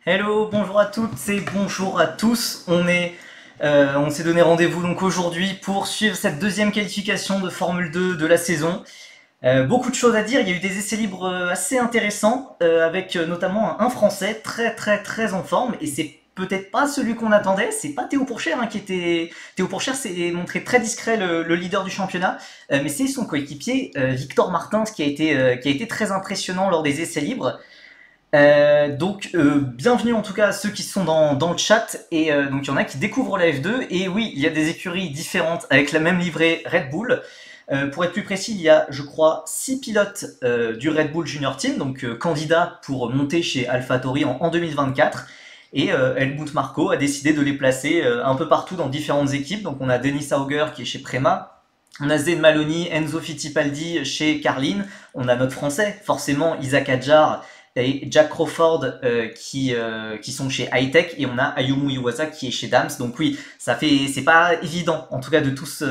Hello, bonjour à toutes et bonjour à tous. On s'est donné rendez-vous donc aujourd'hui pour suivre cette deuxième qualification de Formule 2 de la saison. Beaucoup de choses à dire. Il y a eu des essais libres assez intéressants avec notamment un Français très en forme et c'est peut-être pas celui qu'on attendait. C'est pas Théo Pourchaire qui était. Théo Pourchaire s'est montré très discret le leader du championnat, mais c'est son coéquipier Victor Martins qui a été très impressionnant lors des essais libres. Bienvenue en tout cas à ceux qui sont dans le chat. Donc il y en a qui découvrent la F2. Et oui, il y a des écuries différentes avec la même livrée Red Bull. Pour être plus précis, il y a, je crois, 6 pilotes du Red Bull Junior Team, donc candidats pour monter chez AlphaTauri en 2024. Et Helmut Marko a décidé de les placer un peu partout dans différentes équipes. Donc on a Denis Auger qui est chez Prema, on a Zed Maloney, Enzo Fittipaldi chez Carlin, on a notre français, forcément Isaac Adjar et Jack Crawford qui sont chez Hightech, et on a Ayumu Iwasa qui est chez Dams. Donc oui, c'est pas évident en tout cas de tous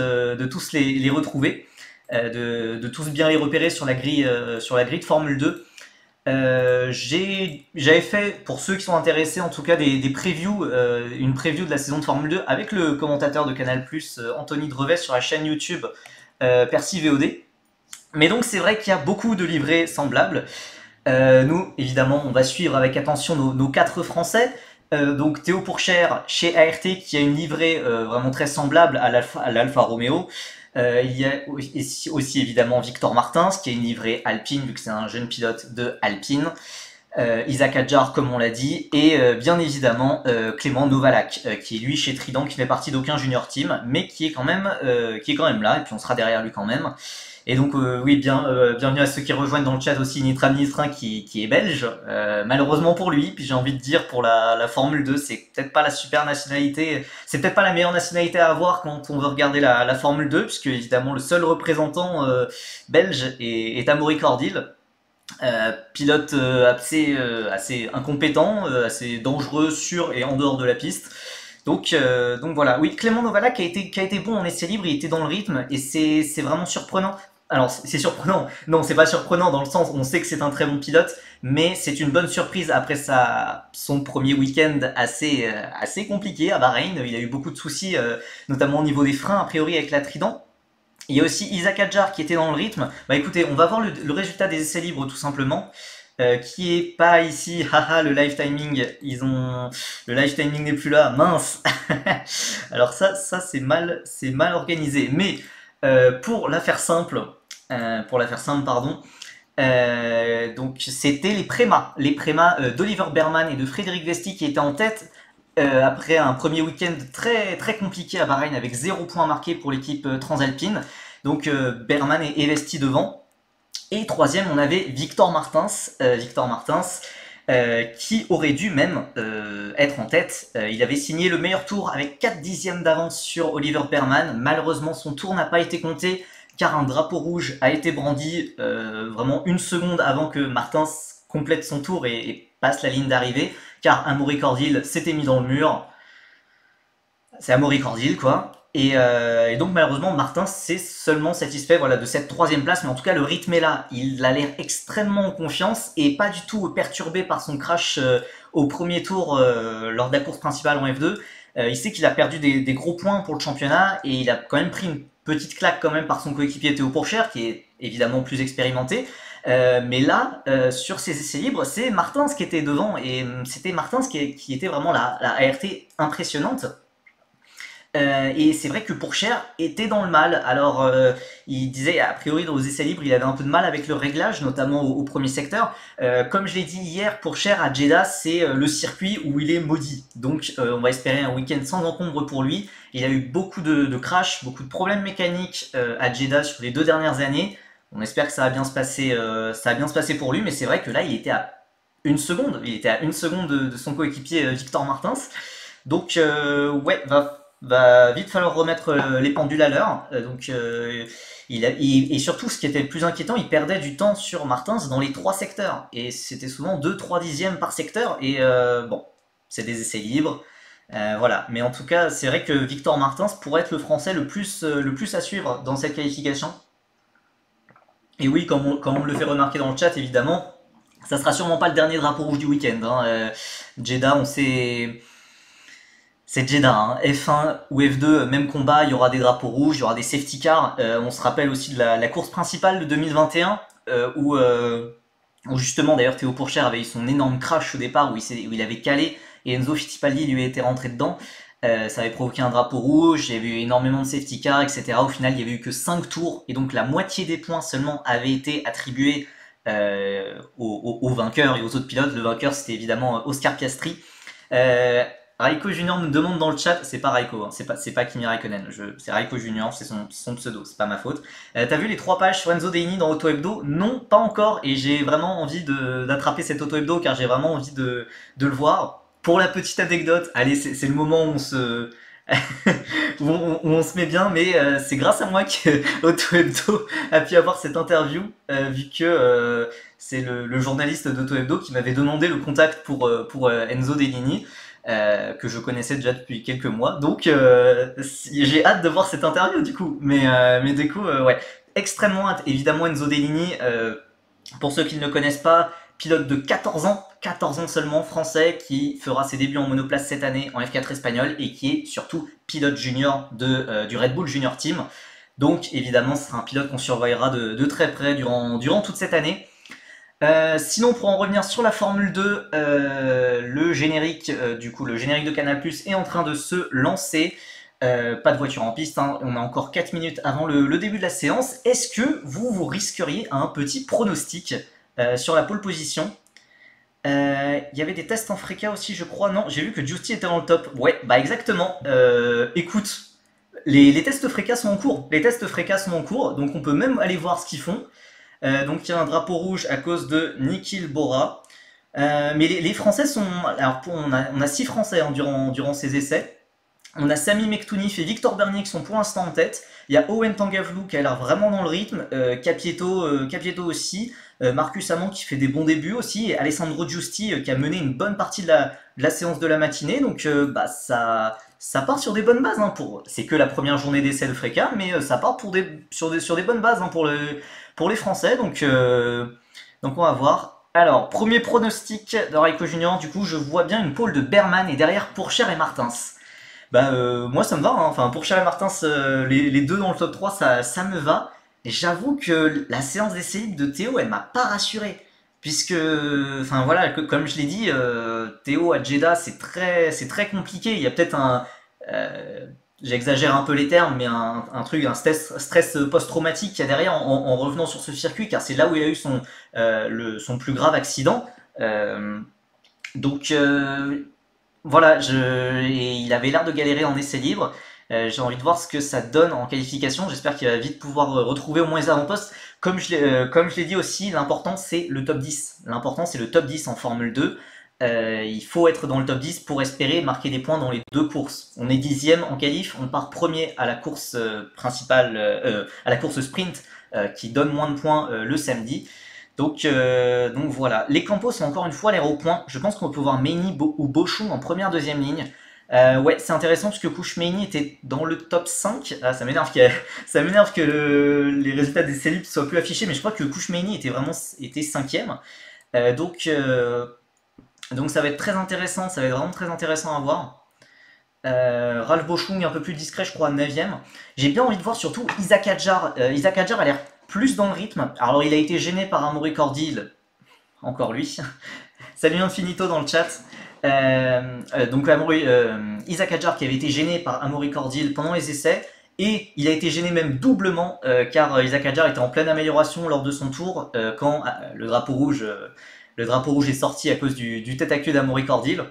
les retrouver, de tous bien les repérer sur la grille de Formule 2. J'avais fait, pour ceux qui sont intéressés en tout cas, des previews, une preview de la saison de Formule 2 avec le commentateur de Canal+, Anthony Dreves, sur la chaîne YouTube Percy VOD. Mais donc c'est vrai qu'il y a beaucoup de livrets semblables. Nous, évidemment, on va suivre avec attention nos quatre Français. Donc Théo Pourchaire chez ART qui a une livrée vraiment très semblable à l'Alfa Romeo. Il y a aussi évidemment Victor Martins qui a une livrée Alpine vu que c'est un jeune pilote de Alpine. Isaac Adjar comme on l'a dit, et bien évidemment Clément Novalak qui est lui chez Trident, qui fait partie d'aucun junior team mais qui est quand même là, et puis on sera derrière lui quand même. Et donc oui, bienvenue à ceux qui rejoignent dans le chat aussi, Nitram Nitrin qui est belge, malheureusement pour lui. Puis j'ai envie de dire, pour la Formule 2, c'est peut-être pas la super nationalité, c'est peut-être pas la meilleure nationalité à avoir quand on veut regarder la Formule 2, puisque évidemment le seul représentant belge est Amaury Cordil, pilote assez incompétent, assez dangereux sur et en dehors de la piste. Donc voilà, oui, Clément Novala qui a été bon en essai libre, il était dans le rythme, et c'est vraiment surprenant. Alors c'est surprenant, non, c'est pas surprenant dans le sens où on sait que c'est un très bon pilote, mais c'est une bonne surprise après son premier week-end assez compliqué à Bahreïn. Il a eu beaucoup de soucis, notamment au niveau des freins a priori avec la Trident. Il y a aussi Isaac Adjar qui était dans le rythme. Bah écoutez, on va voir le résultat des essais libres tout simplement. Qui est pas ici, haha, le live timing, le live timing n'est plus là, mince. Alors ça c'est mal organisé. Mais pardon. Donc c'était les prémas d'Oliver Berman et de Frédéric Vesti qui étaient en tête après un premier week-end très compliqué à Bahreïn avec 0 point marqué pour l'équipe transalpine. Donc Berman et Vesti devant. Et troisième, on avait Victor Martins, qui aurait dû même être en tête. Il avait signé le meilleur tour avec 4 dixièmes d'avance sur Oliver Berman. Malheureusement, son tour n'a pas été compté car un drapeau rouge a été brandi vraiment une seconde avant que Martins complète son tour et passe la ligne d'arrivée, car Amaury Cordil s'était mis dans le mur. C'est Amaury Cordil, quoi. Et donc malheureusement Martin s'est seulement satisfait, voilà, de cette troisième place, mais en tout cas le rythme est là, il a l'air extrêmement en confiance et pas du tout perturbé par son crash au premier tour lors de la course principale en F2. Il sait qu'il a perdu des gros points pour le championnat, et il a quand même pris une petite claque quand même par son coéquipier Théo Pourchaire qui est évidemment plus expérimenté. Mais là, sur ces essais libres, c'est Martins qui était devant, et c'était Martins qui était vraiment la ART impressionnante. Et c'est vrai que Pourchaire était dans le mal. Alors, il disait, a priori, aux essais libres, il avait un peu de mal avec le réglage, notamment au premier secteur. Comme je l'ai dit hier, Pourchaire à Jeddah, c'est le circuit où il est maudit. Donc, on va espérer un week-end sans encombre pour lui. Il a eu beaucoup de crashs, beaucoup de problèmes mécaniques à Jeddah sur les 2 dernières années. On espère que ça va bien se passer pour lui, mais c'est vrai que là, il était à une seconde. Il était à une seconde de son coéquipier Victor Martins. Donc, ouais, va vite falloir remettre les pendules à l'heure. Et surtout, ce qui était le plus inquiétant, il perdait du temps sur Martins dans les 3 secteurs. Et c'était souvent 2-3 dixièmes par secteur. Et bon, c'est des essais libres. Voilà. Mais en tout cas, c'est vrai que Victor Martins pourrait être le Français le plus à suivre dans cette qualification. Et oui, comme on le fait remarquer dans le chat, évidemment, Ça sera sûrement pas le dernier drapeau rouge du week-end, hein. Jeddah, on sait. C'est Jeddah, hein. F1 ou F2, même combat, il y aura des drapeaux rouges, il y aura des safety cars. On se rappelle aussi de la course principale de 2021, où justement d'ailleurs Théo Pourchaire avait eu son énorme crash au départ, où il avait calé et Enzo Fittipaldi lui était rentré dedans. Ça avait provoqué un drapeau rouge, il y avait eu énormément de safety cars, etc. Au final, il y avait eu que 5 tours, et donc la moitié des points seulement avaient été attribués aux vainqueurs et aux autres pilotes. Le vainqueur, c'était évidemment Oscar Piastri. Raiko Junior nous demande dans le chat, c'est pas Raiko, hein, c'est pas Kimi Raikkonen, c'est Raiko Junior, c'est son pseudo, c'est pas ma faute. T'as vu les 3 pages sur Enzo Deini dans Auto Hebdo? Non, pas encore, et j'ai vraiment envie d'attraper cet Auto Hebdo car j'ai vraiment envie de le voir. Pour la petite anecdote, allez, c'est le moment où on se où on se met bien, mais c'est grâce à moi que Auto Hebdo a pu avoir cette interview, vu que c'est le journaliste d'Auto Hebdo qui m'avait demandé le contact pour Enzo Deini. Que je connaissais déjà depuis quelques mois, donc j'ai hâte de voir cette interview du coup, mais du coup ouais, extrêmement hâte. Évidemment Enzo Deini, pour ceux qui ne le connaissent pas, pilote de 14 ans seulement, français, qui fera ses débuts en monoplace cette année en F4 espagnol et qui est surtout pilote junior du Red Bull Junior Team. Donc évidemment ce sera un pilote qu'on surveillera de très près durant toute cette année. Sinon, pour en revenir sur la Formule 2, le générique de Canal+ est en train de se lancer. Pas de voiture en piste, hein. On a encore 4 minutes avant le début de la séance. Est-ce que vous risqueriez un petit pronostic sur la pole position? Il y avait des tests en Freca aussi, je crois. Non, j'ai vu que Giusti était dans le top. Ouais, bah exactement. Écoute, les tests Freca sont en cours. Les tests Freca sont en cours, donc on peut même aller voir ce qu'ils font. Donc il y a un drapeau rouge à cause de Nikhil Bora. Mais les Français sont... Alors on a 6 Français hein, durant ces essais. On a Sami Mektounif et Victor Bernier qui sont pour l'instant en tête. Il y a Owen Tangavlou qui a l'air vraiment dans le rythme. Capieto aussi. Marcus Amand qui fait des bons débuts aussi. Et Alessandro Giusti qui a mené une bonne partie de la séance de la matinée. Donc ça part sur des bonnes bases. Hein, c'est que la première journée d'essai de Freca, mais ça part sur des bonnes bases hein, pour les Français. Donc on va voir. Alors, premier pronostic de Raiko Junior. Du coup, je vois bien une pole de Berman et derrière Pourchaire et Martins. Moi ça me va, hein. Enfin Pourchaire et Martins, les deux dans le top 3, ça me va. Et j'avoue que la séance d'essai libre de Théo, elle m'a pas rassuré. Puisque, enfin voilà, comme je l'ai dit, Théo à Jeddah, c'est très compliqué. Il y a peut-être j'exagère un peu les termes, mais un stress post-traumatique qu'il y a derrière en revenant sur ce circuit, car c'est là où il a eu son plus grave accident. Donc voilà, et il avait l'air de galérer en essai libre. J'ai envie de voir ce que ça donne en qualification. J'espère qu'il va vite pouvoir retrouver au moins les avant-postes. Comme je l'ai dit aussi, l'important c'est le top 10. L'important c'est le top 10 en Formule 2. Il faut être dans le top 10 pour espérer marquer des points dans les 2 courses. On est 10e en qualif, on part premier à la course principale, à la course sprint qui donne moins de points le samedi. Donc voilà. Les Campos sont encore une fois l'air au point. Je pense qu'on peut voir Meini ou Bochum en première, deuxième ligne. Ouais, c'est intéressant parce que Kouchmeini était dans le top 5. Ah, ça m'énerve que les résultats des Célibes soient plus affichés, mais je crois que Kouchmeini était 5ème. Donc ça va être très intéressant, ça va être vraiment très intéressant à voir. Ralph Boschung un peu plus discret, je crois, 9ème. J'ai bien envie de voir surtout Isaac Hadjar. Isaac Hadjar a l'air plus dans le rythme. Alors il a été gêné par Amaury Cordil, encore lui. Salut Infinito dans le chat. Donc Isaac Hadjar qui avait été gêné par Amaury Cordil pendant les essais. Et il a été gêné même doublement car Isaac Hadjar était en pleine amélioration lors de son tour quand le drapeau rouge est sorti à cause du tête à queue d'Amaury Cordil.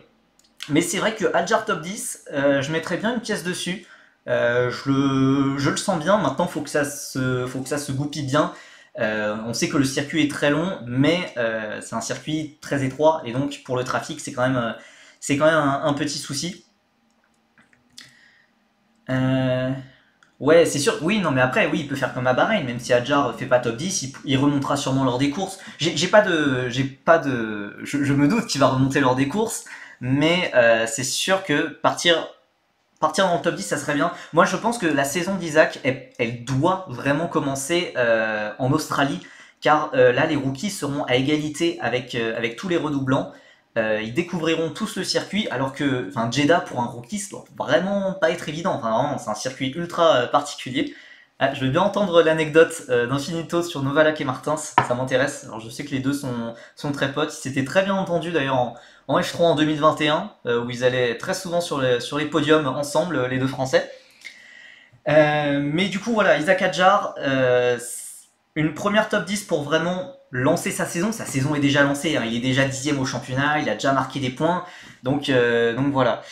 Mais c'est vrai que Hadjar top 10, je mettrais bien une pièce dessus. Je le sens bien. Maintenant, faut que ça se goupille bien. On sait que le circuit est très long, mais c'est un circuit très étroit et donc pour le trafic, c'est quand même un petit souci. Ouais, c'est sûr. Oui, non, mais après, oui, il peut faire comme à Bahreïn, même si Hadjar fait pas top 10, il remontera sûrement lors des courses. Je me doute qu'il va remonter lors des courses, mais c'est sûr que partir dans le top 10, ça serait bien. Moi, je pense que la saison d'Isaac, elle doit vraiment commencer en Australie, car là les rookies seront à égalité avec tous les redoublants. Ils découvriront tous le circuit, alors que Jeddah pour un rookie ça doit vraiment pas être évident. Enfin, vraiment, c'est un circuit ultra particulier. Ah, je veux bien entendre l'anecdote d'Infinito sur Novalak et Martins, ça m'intéresse. Alors je sais que les deux sont très potes, ils s'étaient très bien entendus d'ailleurs en F3 en 2021, où ils allaient très souvent sur les podiums ensemble, les deux Français. Mais du coup voilà, Isaac Hadjar, une première top 10 pour vraiment lancer sa saison. Sa saison est déjà lancée, hein. Il est déjà 10ème au championnat, il a déjà marqué des points, donc voilà.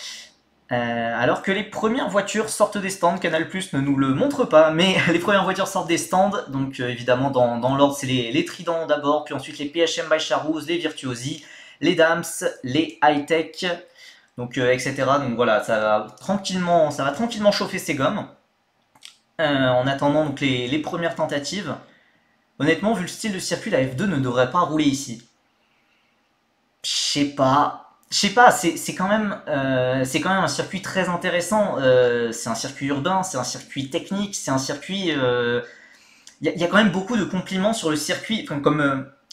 Alors que les premières voitures sortent des stands, Canal Plus ne nous le montre pas, mais les premières voitures sortent des stands, donc évidemment dans l'ordre c'est les Trident d'abord, puis ensuite les PHM by Charouz, les Virtuosi, les Dams, les High-Tech, donc etc. Donc voilà, ça va tranquillement chauffer ses gommes. En attendant donc les premières tentatives. Honnêtement, vu le style de circuit, la F2 ne devrait pas rouler ici. Je sais pas. C'est quand même un circuit très intéressant. C'est un circuit urbain, c'est un circuit technique, c'est un circuit. Y a quand même beaucoup de compliments sur le circuit.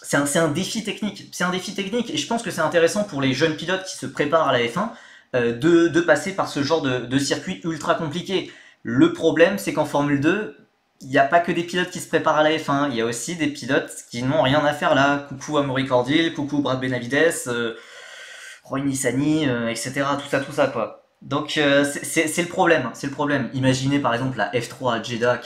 C'est un défi technique. C'est un défi technique et je pense que c'est intéressant pour les jeunes pilotes qui se préparent à la F1 de passer par ce genre de circuit ultra compliqué. Le problème, c'est qu'en Formule 2, il n'y a pas que des pilotes qui se préparent à la F1, il y a aussi des pilotes qui n'ont rien à faire là. Coucou Amaury Cordil, coucou Brad Benavides, Roy Nissany, etc. Tout ça quoi. Donc c'est le problème, c'est le problème. Imaginez par exemple la F3 à Jeddah,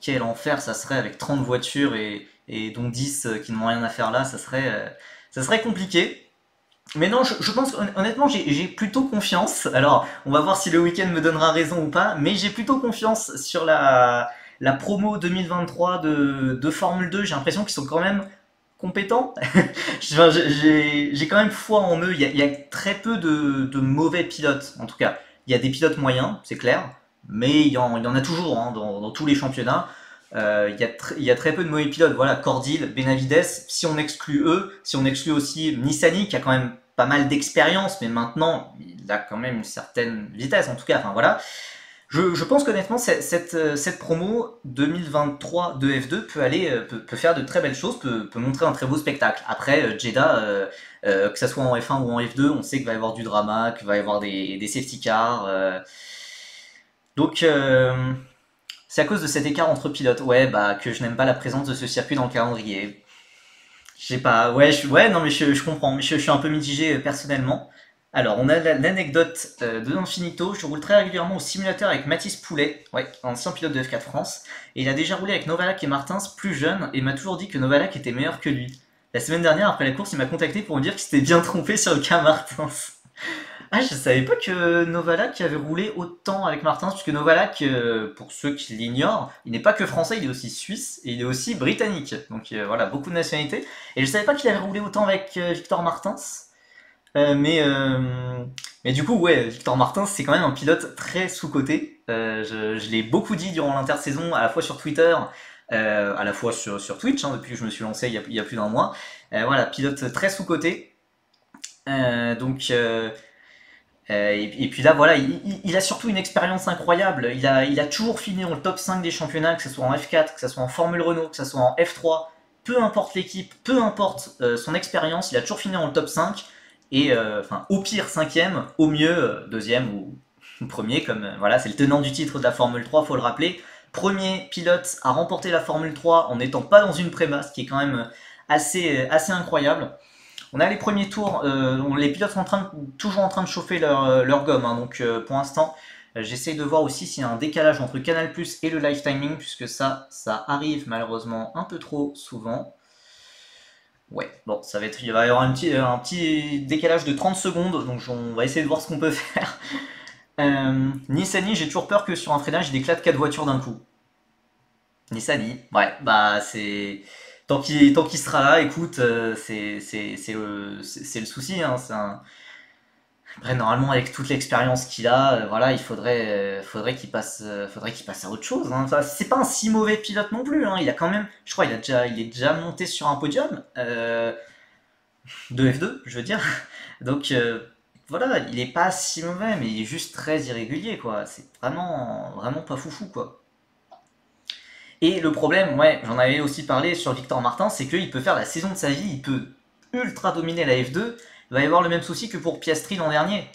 quel enfer ça serait avec 30 voitures et dont 10 qui n'ont rien à faire là, ça serait compliqué. Mais non, je pense honnêtement, j'ai plutôt confiance. Alors, on va voir si le week-end me donnera raison ou pas, mais j'ai plutôt confiance sur la promo 2023 de Formule 2. J'ai l'impression qu'ils sont quand même compétents. J'ai quand même foi en eux. Il y a très peu de mauvais pilotes, en tout cas. Il y a des pilotes moyens, c'est clair, mais il y en a toujours hein, dans tous les championnats. Il y a très peu de mauvais pilotes. Voilà, Cordil, Benavides, si on exclut eux, si on exclut aussi Nissany, qui a quand même pas mal d'expérience, mais maintenant, il a quand même une certaine vitesse, en tout cas. Enfin, voilà. Je pense qu'honnêtement, cette promo 2023 de F2 peut faire de très belles choses, peut montrer un très beau spectacle. Après, Jeddah, que ça soit en F1 ou en F2, on sait qu'il va y avoir du drama, qu'il va y avoir des safety cars. Donc, c'est à cause de cet écart entre pilotes, ouais, bah, que je n'aime pas la présence de ce circuit dans le calendrier. Je sais pas, ouais, non, mais je comprends, mais je suis un peu mitigé personnellement. Alors, on a l'anecdote de Infinito. Je roule très régulièrement au simulateur avec Mathis Poulet, ouais, ancien pilote de F4 France. Et il a déjà roulé avec Novalak et Martins plus jeune et m'a toujours dit que Novalak était meilleur que lui. La semaine dernière, après la course, il m'a contacté pour me dire qu'il s'était bien trompé sur le cas Martins. Ah, je savais pas que Novalak avait roulé autant avec Martins, puisque Novalak, pour ceux qui l'ignorent, il n'est pas que français, il est aussi suisse et il est aussi britannique. Donc voilà, beaucoup de nationalités. Et je savais pas qu'il avait roulé autant avec Victor Martins. Euh, mais, euh, mais du coup, ouais, Victor Martins, c'est quand même un pilote très sous-coté. Je l'ai beaucoup dit durant l'intersaison, à la fois sur Twitter, à la fois sur Twitch, hein, depuis que je me suis lancé il y a plus d'un mois. Voilà, pilote très sous-coté. Donc, et puis là, voilà, il a surtout une expérience incroyable. Il a toujours fini dans le top 5 des championnats, que ce soit en F4, que ce soit en Formule Renault, que ce soit en F3. Peu importe l'équipe, peu importe son expérience, il a toujours fini dans le top 5. Et au pire 5ème, au mieux 2ème ou premier, comme voilà, c'est le tenant du titre de la Formule 3, faut le rappeler. Premier pilote à remporter la Formule 3 en n'étant pas dans une préma, ce qui est quand même assez incroyable. On a les premiers tours, les pilotes sont toujours en train de chauffer leur gomme, hein, donc pour l'instant, j'essaye de voir aussi s'il y a un décalage entre Canal Plus et le live timing, puisque ça arrive malheureusement un peu trop souvent. Ouais, bon, il va y avoir un petit décalage de 30 secondes, donc on va essayer de voir ce qu'on peut faire. Nissany, j'ai toujours peur que sur un freinage, il éclate 4 voitures d'un coup. Nissany, ouais, bah c'est. Tant qu'il sera là, écoute, c'est le souci. Hein, Après, normalement, avec toute l'expérience qu'il a, voilà, faudrait qu'il passe à autre chose. Hein. Enfin, c'est pas un si mauvais pilote non plus. Hein. Il a quand même, je crois, il est déjà monté sur un podium de F2, je veux dire. Donc voilà, il est pas si mauvais, mais il est juste très irrégulier, quoi. C'est vraiment pas foufou, quoi. Et le problème, ouais, j'en avais aussi parlé sur Victor Martin, c'est qu'il peut faire la saison de sa vie, il peut ultra dominer la F2, il va y avoir le même souci que pour Piastri l'an dernier.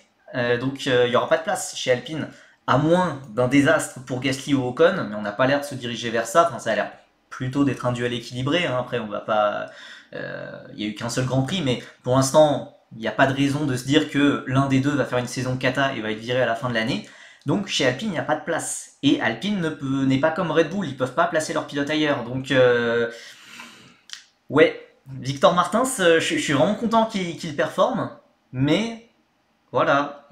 Donc il n'y aura pas de place chez Alpine, à moins d'un désastre pour Gasly ou Ocon, mais on n'a pas l'air de se diriger vers ça, enfin ça a l'air plutôt d'être un duel équilibré, hein. Après on va pas... Il n'y a eu qu'un seul Grand Prix, mais pour l'instant, il n'y a pas de raison de se dire que l'un des deux va faire une saison cata et va être viré à la fin de l'année. Donc chez Alpine, il n'y a pas de place. Et Alpine n'est pas comme Red Bull, ils peuvent pas placer leur pilote ailleurs. Donc ouais, Victor Martins, je suis vraiment content qu'il performe, mais voilà,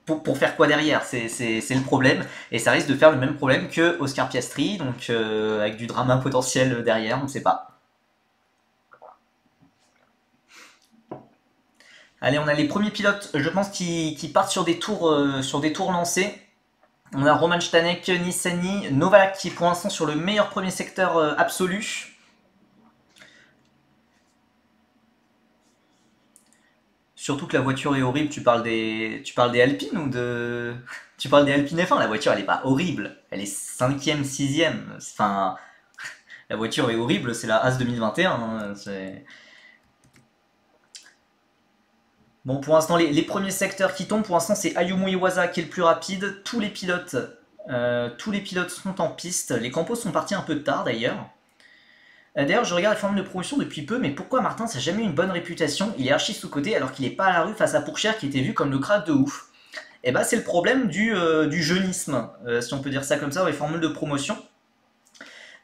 pour faire quoi derrière, c'est le problème. Et ça risque de faire le même problème que Oscar Piastri, donc avec du drama potentiel derrière, on ne sait pas. Allez, on a les premiers pilotes, je pense, qui partent sur des tours lancés. On a Roman Stanek, Nissany, Novalak qui est pour l'instant sur le meilleur premier secteur absolu. Surtout que la voiture est horrible, tu parles des Alpines ou de... Tu parles des Alpines F1, la voiture elle est pas horrible, elle est 5ème, 6ème, enfin... La voiture est horrible, c'est la As 2021, hein, Bon, pour l'instant, les premiers secteurs qui tombent, pour l'instant, c'est Ayumu Iwasa qui est le plus rapide. Tous les pilotes sont en piste. Les campos sont partis un peu tard d'ailleurs. D'ailleurs, je regarde la formule de promotion depuis peu, mais pourquoi Martin n'a jamais eu une bonne réputation? Il est archi sous-côté alors qu'il n'est pas à la rue face à Pourchère qui était vu comme le crack de ouf. Et bah, c'est le problème du jeunisme, si on peut dire ça comme ça, les formules de promotion.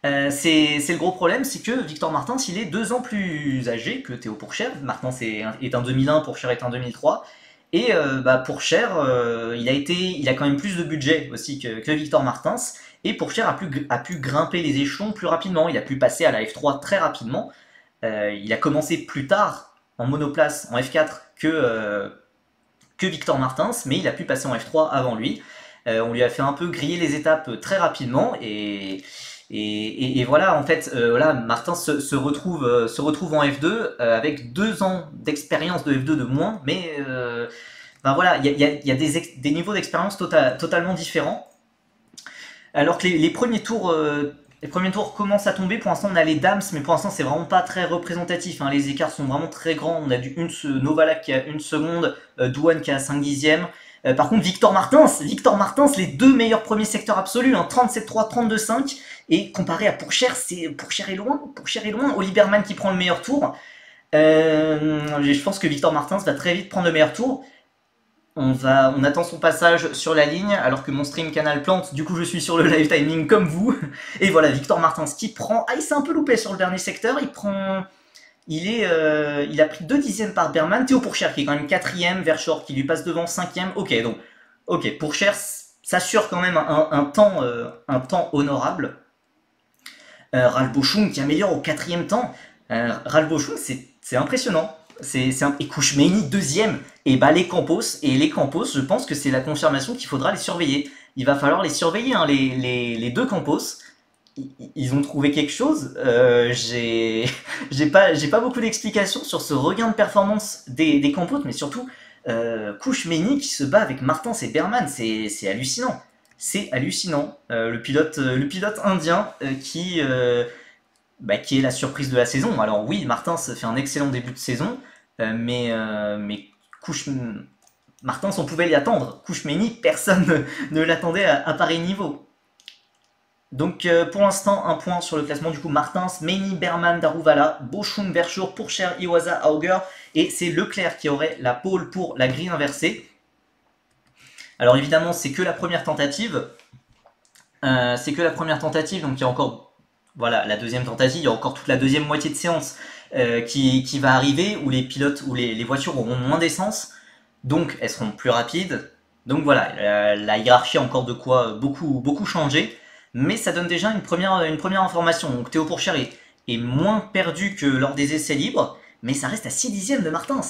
C'est le gros problème, c'est que Victor Martins, il est 2 ans plus âgé que Théo Pourchaire. Martins est un 2001, Pourchaire est un 2003. Et bah, Pourchaire, il a quand même plus de budget aussi que Victor Martins. Et Pourchaire a pu grimper les échelons plus rapidement. Il a pu passer à la F3 très rapidement. Il a commencé plus tard en monoplace, en F4, que Victor Martins, mais il a pu passer en F3 avant lui. On lui a fait un peu griller les étapes très rapidement et voilà, en fait, voilà, Martin se retrouve en F2 avec 2 ans d'expérience de F2 de moins, mais ben voilà, il y a des niveaux d'expérience totalement différents. Alors que les premiers tours commencent à tomber. Pour l'instant, on a les Dams, mais pour l'instant, c'est vraiment pas très représentatif, hein. Les écarts sont vraiment très grands. On a Novalak qui a 1 seconde, Douane qui a 5 dixièmes. Par contre, Victor Martins, les 2 meilleurs premiers secteurs absolus, hein, 37-3, 32-5. Et comparé à Pourchaire, Pourchaire est loin. Oliverman qui prend le meilleur tour. Je pense que Victor Martins va très vite prendre le meilleur tour. On attend son passage sur la ligne alors que mon stream canal plante, du coup je suis sur le live timing comme vous. Et voilà, Victor Martins qui prend... Ah, il s'est un peu loupé sur le dernier secteur, il a pris 2 dixièmes par Berman. Théo Pourchaire qui est quand même 4ème, Verschoor qui lui passe devant 5ème. Ok, Pourchaire s'assure quand même un temps honorable. Ralph Boschung qui améliore au 4ème temps. Ralph Boschung, c'est impressionnant. Et Kouchmeini 2ème. Et bah les Campos, je pense que c'est la confirmation qu'il faudra les surveiller. Il va falloir les surveiller, hein, les 2 Campos. Ils ont trouvé quelque chose. J'ai pas beaucoup d'explications sur ce regain de performance des Campos, mais surtout Kouchmeini qui se bat avec Martins et Berman, c'est hallucinant. C'est hallucinant. Le pilote indien qui est la surprise de la saison. Alors oui, Martins fait un excellent début de saison, mais Martins, on pouvait l'y attendre. Kouchmeini, personne ne l'attendait à pareil niveau. Donc pour l'instant, un point sur le classement. Du coup, Martins, Meini, Berman, Daruvala, Boschung, Verschoor, Pourchaire, Iwasa, Auger. Et c'est Leclerc qui aurait la pole pour la grille inversée. Alors évidemment, c'est que la première tentative. Donc il y a encore... Voilà, la deuxième tentative, il y a encore toute la deuxième moitié de séance qui va arriver, où les voitures auront moins d'essence, donc elles seront plus rapides. Donc voilà, la hiérarchie a encore de quoi beaucoup changer, mais ça donne déjà une première information. Donc Théo Pourchaire est moins perdu que lors des essais libres, mais ça reste à 6 dixièmes de Martins.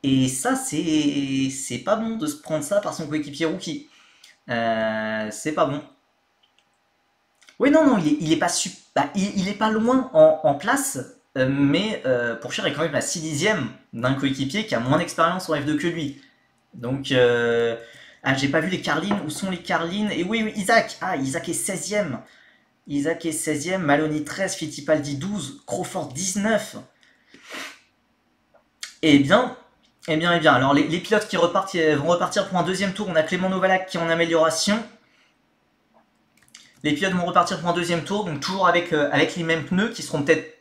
Et ça, c'est pas bon de se prendre ça par son coéquipier rookie. C'est pas bon. Oui, non, il est pas loin en place, mais Pourchaire est quand même à 6 dixièmes d'un coéquipier qui a moins d'expérience en F2 que lui. Donc, j'ai pas vu les Carlines. Où sont les Carlines? Et oui, Isaac. Ah, Isaac est 16ème. Isaac est 16e, Maloney 13, Fittipaldi 12, Crawford 19. Eh bien, alors les pilotes qui vont repartir pour un deuxième tour, on a Clément Novalak qui est en amélioration. Les pilotes vont repartir pour un deuxième tour, donc toujours avec les mêmes pneus qui seront peut-être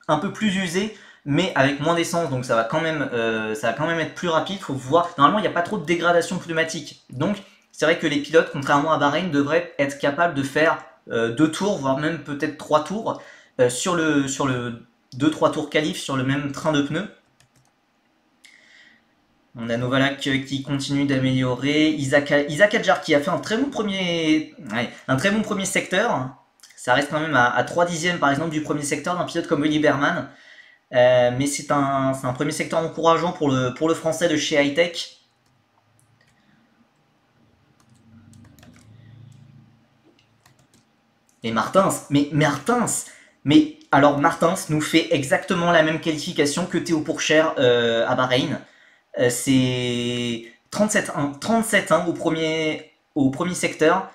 un peu plus usés, mais avec moins d'essence, donc ça va quand même être plus rapide. Faut voir. Normalement, il n'y a pas trop de dégradation pneumatique, donc c'est vrai que les pilotes, contrairement à Bahreïn, devraient être capables de faire 2 tours, voire même peut-être 3 tours sur le 2-3 tours qualif sur le même train de pneus. On a Novalak qui continue d'améliorer, Isaac Hadjar qui a fait un très bon premier secteur. Ça reste quand même à 3 dixièmes par exemple du premier secteur d'un pilote comme Willy Berman. Mais c'est un premier secteur encourageant pour le français de chez Hightech. Et Martins, mais alors Martins nous fait exactement la même qualification que Théo Pourchaire à Bahreïn. C'est 37-1 au premier secteur.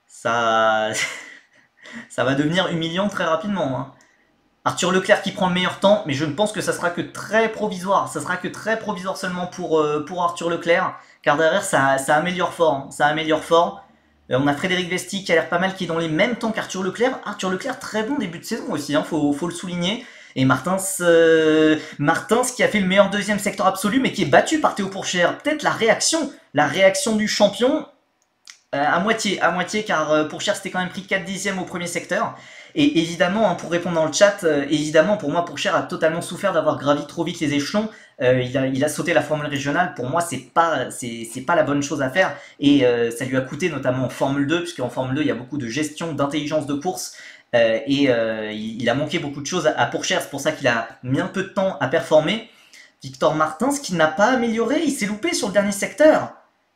Ça, ça va devenir humiliant très rapidement. Hein. Arthur Leclerc qui prend le meilleur temps, mais je ne pense que ça sera que très provisoire. Ça sera que très provisoire seulement pour Arthur Leclerc, car derrière ça améliore fort. Hein. Ça améliore fort. On a Frédéric Vesti qui a l'air pas mal, qui est dans les mêmes temps qu'Arthur Leclerc. Arthur Leclerc, très bon début de saison aussi, hein, faut le souligner. Et Martins qui a fait le meilleur deuxième secteur absolu, mais qui est battu par Théo Pourchaire. Peut-être la réaction du champion, à moitié, car Pourchaire s'était quand même pris 4 dixièmes au premier secteur. Et évidemment, hein, pour répondre dans le chat, évidemment, pour moi, Pourchaire a totalement souffert d'avoir gravi trop vite les échelons. Il a sauté la formule régionale. Pour moi, c'est pas la bonne chose à faire. Et ça lui a coûté notamment en Formule 2, puisqu'en Formule 2, il y a beaucoup de gestion, d'intelligence de course. Il a manqué beaucoup de choses à Pourchaire. C'est pour ça qu'il a mis un peu de temps à performer. Victor Martins, qui n'a pas amélioré, il s'est loupé sur le dernier secteur.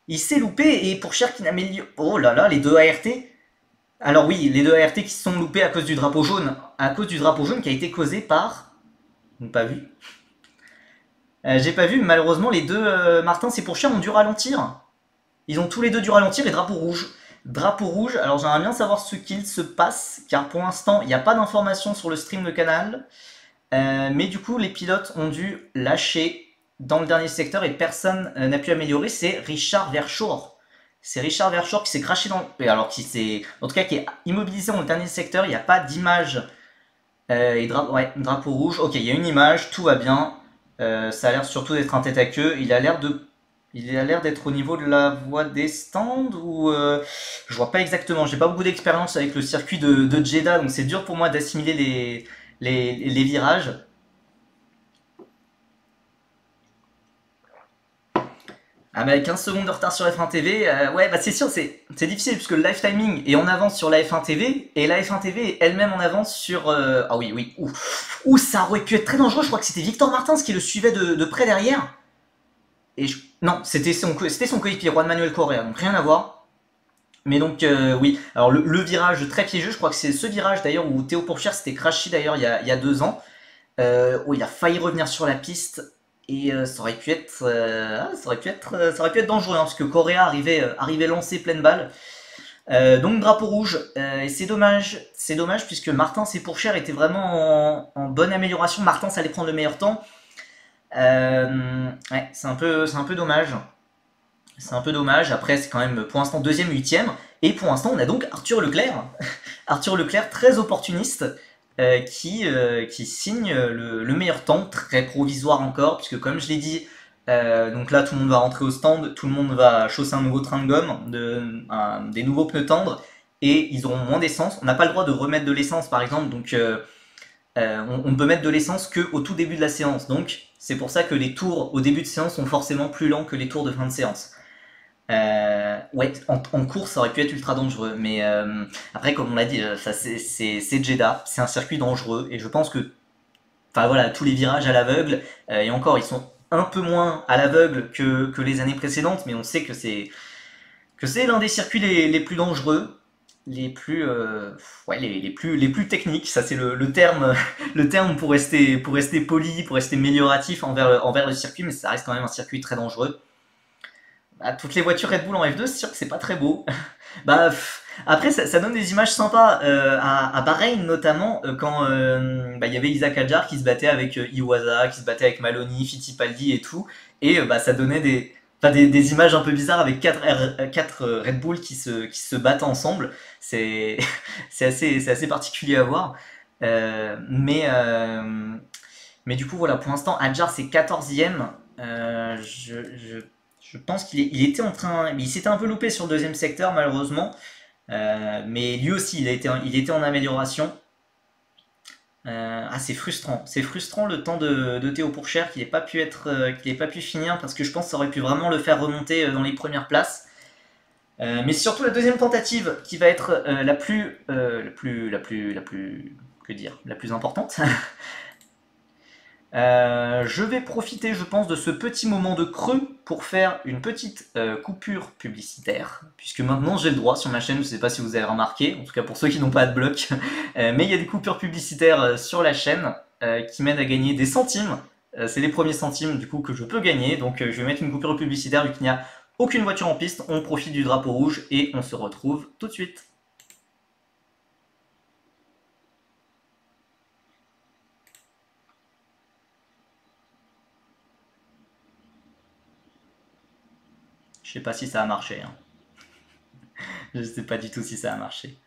Il s'est loupé, et Pourchaire qui n'améliore... Oh là là, les deux ART. Alors oui, les deux ART qui se sont loupés à cause du drapeau jaune. À cause du drapeau jaune qui a été causé par... Pas vu. J'ai pas vu, mais malheureusement, les deux Martins et Pourchaire ont dû ralentir. Ils ont tous les deux dû ralentir et drapeau rouge. Drapeau rouge, alors j'aimerais bien savoir ce qu'il se passe, car pour l'instant, il n'y a pas d'informations sur le stream de Canal. Mais du coup, les pilotes ont dû lâcher dans le dernier secteur et personne n'a pu améliorer. C'est Richard Verschoor. C'est Richard Verschoor qui s'est craché dans... Alors, qui est immobilisé dans le dernier secteur. Il n'y a pas d'image. Drapeau rouge. Ok, il y a une image, tout va bien. Ça a l'air surtout d'être un tête à queue. Il a l'air d'être au niveau de la voie des stands ou je vois pas exactement. J'ai pas beaucoup d'expérience avec le circuit de Jeddah, donc c'est dur pour moi d'assimiler les virages. Ah mais avec 15 secondes de retard sur F1 TV, ouais bah c'est sûr, c'est difficile puisque le live timing est en avance sur la F1 TV et la F1 TV est elle-même en avance sur... Ah oui, ouh, ça aurait pu être très dangereux, je crois que c'était Victor Martins qui le suivait de près derrière. Non, c'était son coéquipier, Juan Manuel Correa, donc rien à voir. Mais donc oui, alors le virage très piégeux, je crois que c'est ce virage d'ailleurs où Théo Pourchaire s'était crashé d'ailleurs il y a 2 ans, où il a failli revenir sur la piste. Et ça aurait pu être dangereux, hein, parce que Correa arrivait lancé pleine balle. Donc drapeau rouge, et c'est dommage puisque Martins et Pourchaire étaient vraiment en bonne amélioration. Martins allait prendre le meilleur temps. Ouais, c'est un peu dommage. C'est un peu dommage. Après, c'est quand même pour l'instant 2ème, 8ème. Et pour l'instant, on a donc Arthur Leclerc. Arthur Leclerc, très opportuniste. Qui signe le meilleur temps, très provisoire encore, puisque comme je l'ai dit, donc là tout le monde va rentrer au stand, tout le monde va chausser un nouveau train de gomme, des nouveaux pneus tendres, et ils auront moins d'essence. On n'a pas le droit de remettre de l'essence par exemple, donc on ne peut mettre de l'essence qu'au tout début de la séance. Donc c'est pour ça que les tours au début de séance sont forcément plus lents que les tours de fin de séance. Ouais, en course ça aurait pu être ultra dangereux, mais après comme on l'a dit, c'est Jeddah, c'est un circuit dangereux et je pense que, enfin voilà, tous les virages à l'aveugle, et encore ils sont un peu moins à l'aveugle que les années précédentes, mais on sait que c'est l'un des circuits les plus dangereux, les plus techniques. Ça c'est le terme pour rester poli, pour rester amélioratif envers le circuit, mais ça reste quand même un circuit très dangereux. Bah, toutes les voitures Red Bull en F2, c'est sûr que c'est pas très beau. Bah, après, ça donne des images sympas à Bahreïn, notamment quand bah, il y avait Isaac Hadjar qui se battait avec Iwasa, qui se battait avec Maloney, Fittipaldi et tout. Et bah, ça donnait des images un peu bizarres avec quatre Red Bull qui se battent ensemble. C'est c'est assez particulier à voir. Euh, mais, euh, mais du coup, voilà, pour l'instant, Hadjar c'est 14e. Euh, je, je, je pense il était en train. Il s'était un peu loupé sur le deuxième secteur, malheureusement. Mais lui aussi, il était en amélioration. C'est frustrant. C'est frustrant le temps de Théo Pourchère qu'il n'ait pas pu finir parce que je pense que ça aurait pu vraiment le faire remonter dans les premières places. Mais c'est surtout la deuxième tentative qui va être que dire, la plus importante. Je vais profiter, je pense, de ce petit moment de creux pour faire une petite coupure publicitaire, puisque maintenant j'ai le droit sur ma chaîne, je ne sais pas si vous avez remarqué, en tout cas pour ceux qui n'ont pas de bloc, mais il y a des coupures publicitaires sur la chaîne qui m'aident à gagner des centimes. C'est les premiers centimes du coup que je peux gagner, donc je vais mettre une coupure publicitaire vu qu'il n'y a aucune voiture en piste, on profite du drapeau rouge et on se retrouve tout de suite. Je sais pas si ça a marché, hein. Je sais pas du tout si ça a marché.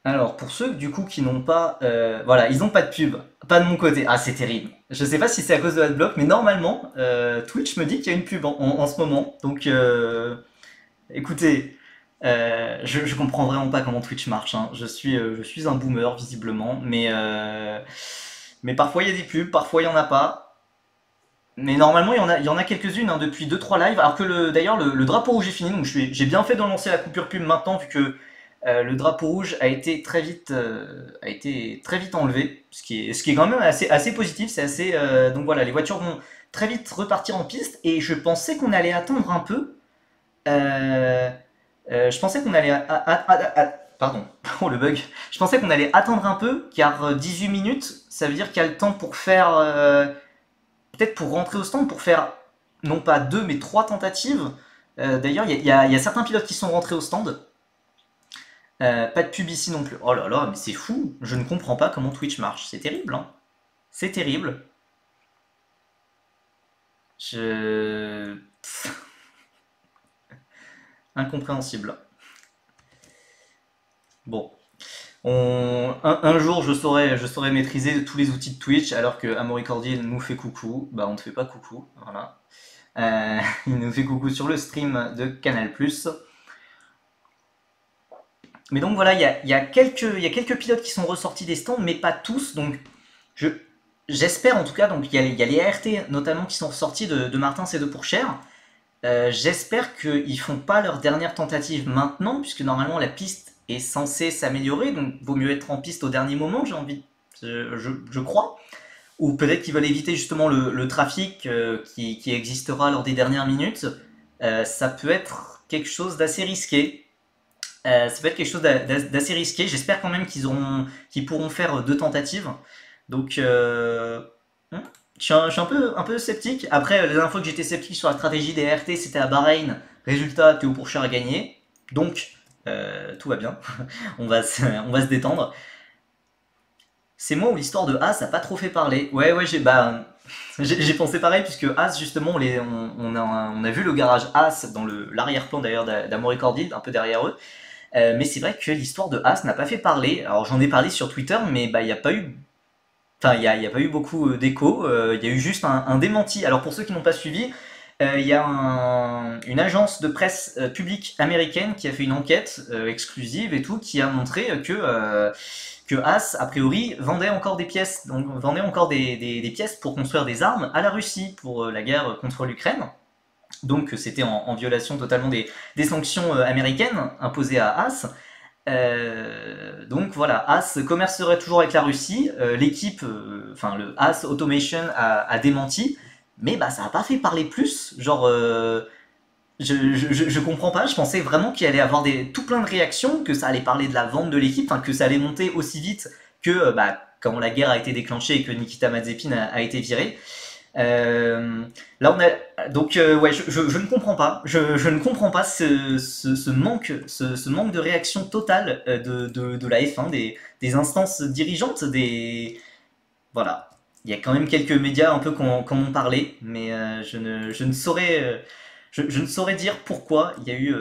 Alors, pour ceux du coup qui n'ont pas, voilà, ils n'ont pas de pub, pas de mon côté. Ah, c'est terrible. Je sais pas si c'est à cause de Adblock, mais normalement, Twitch me dit qu'il y a une pub en ce moment. Donc, écoutez, je comprends vraiment pas comment Twitch marche, hein. Je suis un boomer visiblement, mais parfois il y a des pubs, parfois il y en a pas. Mais normalement, il y en a quelques-unes hein, depuis deux trois lives. Alors que d'ailleurs, le drapeau rouge est fini, donc j'ai bien fait de lancer la coupure pub maintenant, vu que le drapeau rouge a été très vite enlevé, ce qui est quand même assez positif. Donc voilà, les voitures vont très vite repartir en piste, et je pensais qu'on allait attendre un peu. Euh, je pensais qu'on allait, pardon, oh le bug. Je pensais qu'on allait attendre un peu, car 18 minutes, ça veut dire qu'il y a le temps pour faire peut-être pour rentrer au stand, pour faire non pas deux mais trois tentatives. D'ailleurs, il y a certains pilotes qui sont rentrés au stand. Pas de pub ici non plus. Oh là là, mais c'est fou. Je ne comprends pas comment Twitch marche. C'est terrible, hein. C'est terrible. Je... Incompréhensible. Bon. Un jour, je saurais maîtriser tous les outils de Twitch, alors que Amaury Cordier nous fait coucou. Bah, on ne fait pas coucou. Voilà. Il nous fait coucou sur le stream de Canal+. Mais donc voilà, il y a quelques pilotes qui sont ressortis des stands, mais pas tous. Donc je, j'espère en tout cas, donc il y a les ART notamment qui sont ressortis de Martins et de Pourchère. J'espère qu'ils font pas leur dernière tentative maintenant, puisque normalement la piste est censée s'améliorer, donc vaut mieux être en piste au dernier moment, j'ai envie, je crois. Ou peut-être qu'ils veulent éviter justement le trafic qui existera lors des dernières minutes. Ça peut être quelque chose d'assez risqué. Ça peut être quelque chose d'assez risqué. J'espère quand même qu'ils pourront faire deux tentatives. Donc, hmm, je suis un peu sceptique. Après, la dernière fois que j'étais sceptique sur la stratégie des RT, c'était à Bahreïn. Résultat, Théo Pourchère a gagné. Donc, tout va bien. On va se détendre. C'est moi où l'histoire de As a pas trop fait parler. Ouais, j'ai pensé pareil, puisque As, justement, on a vu le garage As dans l'arrière-plan d'ailleurs d'Amaury Cordil, un peu derrière eux. Mais c'est vrai que l'histoire de As n'a pas fait parler. Alors j'en ai parlé sur Twitter, mais bah, il n'y a pas eu. Enfin, il y a pas eu beaucoup d'écho. Il y a eu juste un démenti. Alors pour ceux qui n'ont pas suivi, il y a une agence de presse publique américaine qui a fait une enquête exclusive et tout, qui a montré que As, a priori, vendait encore des pièces, donc vendait encore des pièces pour construire des armes à la Russie pour la guerre contre l'Ukraine. Donc c'était en violation totalement des sanctions américaines imposées à As. Donc voilà, As commercerait toujours avec la Russie. L'équipe, enfin le As Automation a démenti, mais bah ça n'a pas fait parler plus. Genre, je comprends pas, je pensais vraiment qu'il allait avoir tout plein de réactions, que ça allait parler de la vente de l'équipe, enfin, que ça allait monter aussi vite que quand la guerre a été déclenchée et que Nikita Mazepin a été viré. Là on a donc ouais je ne comprends pas je ne comprends pas ce manque ce manque de réaction totale de la F1 des instances dirigeantes des voilà il y a quand même quelques médias un peu qui en ont parlé mais je ne saurais je ne saurais dire pourquoi il y a eu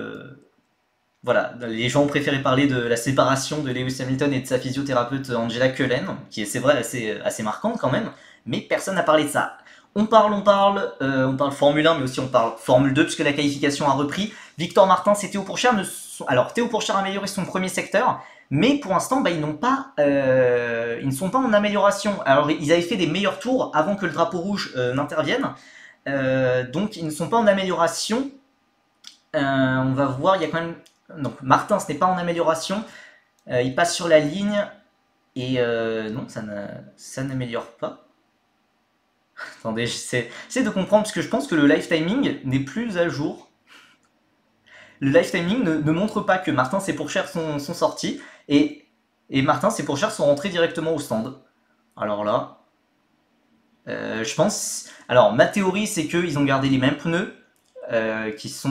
voilà, les gens ont préféré parler de la séparation de Lewis Hamilton et de sa physiothérapeute Angela Cullen, qui est c'est vrai assez marquante quand même, mais personne n'a parlé de ça. On parle Formule 1, mais aussi on parle Formule 2, puisque la qualification a repris. Victor Martin et Théo Pourchaire alors Théo Pourchaire a amélioré son premier secteur, mais pour l'instant ils ils ne sont pas en amélioration. Alors ils avaient fait des meilleurs tours avant que le drapeau rouge n'intervienne, donc ils ne sont pas en amélioration. On va voir, il y a quand même donc Martin, ce n'est pas en amélioration. Il passe sur la ligne et non, ça n'améliore pas. Attendez, j'essaie de comprendre parce que je pense que le live timing n'est plus à jour. Le live timing ne montre pas que Martin et Pourchaire sont sortis et Martin et Pourchaire sont rentrés directement au stand. Alors là, je pense. Alors ma théorie, c'est qu'ils ont gardé les mêmes pneus. Qu'ils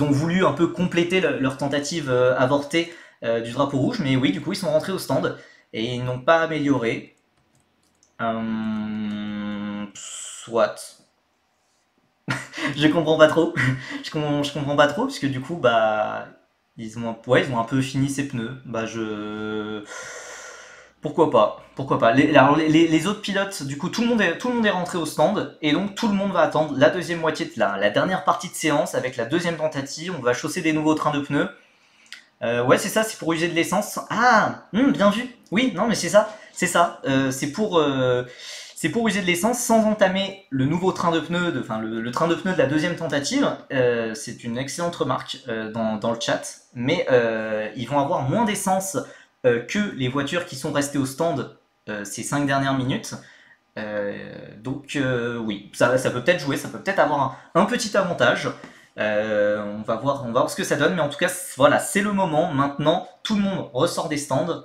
ont voulu un peu compléter leur tentative avortée du drapeau rouge, mais oui, du coup, ils sont rentrés au stand et ils n'ont pas amélioré. Soit. Je comprends pas trop. je comprends pas trop, parce que du coup, ils ont un peu fini ces pneus. Pourquoi pas? Pourquoi pas? Les autres pilotes, du coup, tout le monde est rentré au stand, et donc tout le monde va attendre la deuxième moitié de la dernière partie de séance avec la deuxième tentative. On va chausser des nouveaux trains de pneus. Ouais, c'est ça, c'est pour user de l'essence. Ah, bien vu. Oui, non, mais c'est ça, c'est pour user de l'essence sans entamer le nouveau train de pneus, le train de pneus de la deuxième tentative. C'est une excellente remarque dans le chat. Mais ils vont avoir moins d'essence que les voitures qui sont restées au stand ces 5 dernières minutes. Donc oui, ça peut peut-être jouer, ça peut peut-être avoir un petit avantage. On va voir ce que ça donne, mais en tout cas, voilà, c'est le moment. Maintenant, tout le monde ressort des stands.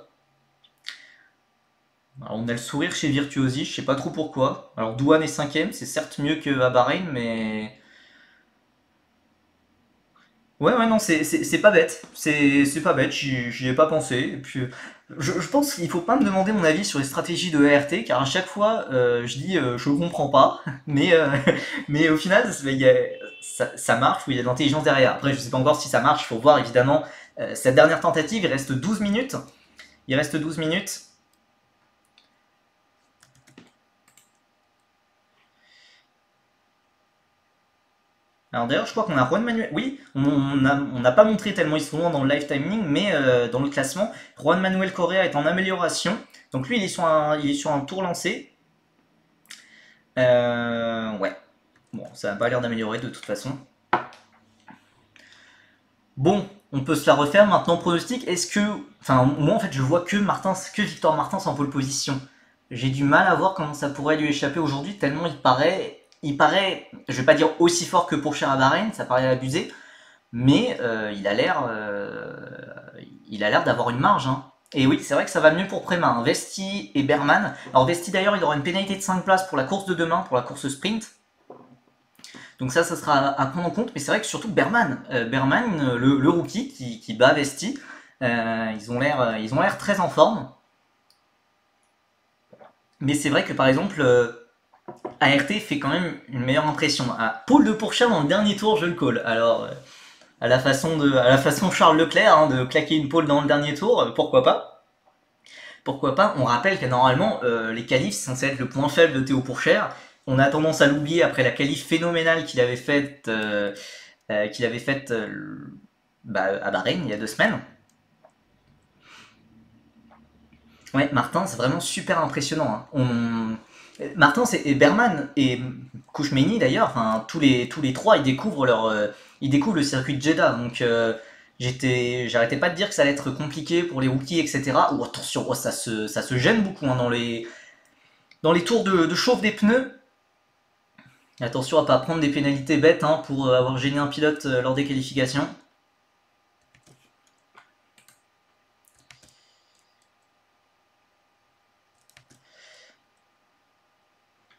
Alors, on a le sourire chez Virtuosi, je sais pas trop pourquoi. Alors, Douane est 5ème, c'est certes mieux qu'à Bahreïn, mais. Ouais, non, c'est pas bête. C'est pas bête, j'y ai pas pensé. Et puis, je pense qu'il faut pas me demander mon avis sur les stratégies de ART, car à chaque fois, je dis je comprends pas, mais, mais au final, ça marche, ou il y a de l'intelligence derrière. Après, je sais pas encore si ça marche, il faut voir évidemment. Cette dernière tentative, il reste 12 minutes. Il reste 12 minutes. Alors d'ailleurs, je crois qu'on a Juan Manuel. Oui, on n'a pas montré tellement ils sont loin dans le live timing, mais dans le classement, Juan Manuel Correa est en amélioration. Donc lui, il est sur un tour lancé. Ouais. Bon, ça n'a pas l'air d'améliorer de toute façon. Bon, on peut se la refaire maintenant. Pronostic. Est-ce que, enfin, moi en fait, je vois que Victor Martins en pole position. J'ai du mal à voir comment ça pourrait lui échapper aujourd'hui, tellement il paraît, je vais pas dire aussi fort que pour à Bahreïn, ça paraît abusé, mais il a l'air d'avoir une marge. Hein. Et oui, c'est vrai que ça va mieux pour Préma, hein. Vesti et Berman. Alors Vesti d'ailleurs, il aura une pénalité de 5 places pour la course de demain, pour la course sprint. Donc ça sera à prendre en compte, mais c'est vrai que surtout Berman, le rookie qui bat Vesti, ils ont l'air très en forme. Mais c'est vrai que par exemple, ART fait quand même une meilleure impression. Paul de Pourchaire dans le dernier tour, je le call. Alors, à la façon Charles Leclerc, hein, de claquer une pole dans le dernier tour, pourquoi pas? Pourquoi pas? On rappelle que normalement, les qualifs, c'est censé être le point faible de Théo Pourchaire. On a tendance à l'oublier après la qualif phénoménale qu'il avait faite à Bahreïn il y a 2 semaines. Ouais, Martin, c'est vraiment super impressionnant. Hein. Martin et Berman et Kouchmeini d'ailleurs, enfin tous les trois, ils découvrent le circuit de Jeddah. Donc j'arrêtais pas de dire que ça allait être compliqué pour les rookies, etc. Oh, attention, ça se gêne beaucoup hein, dans les tours de chauffe des pneus. Attention à pas prendre des pénalités bêtes hein, pour avoir gêné un pilote lors des qualifications.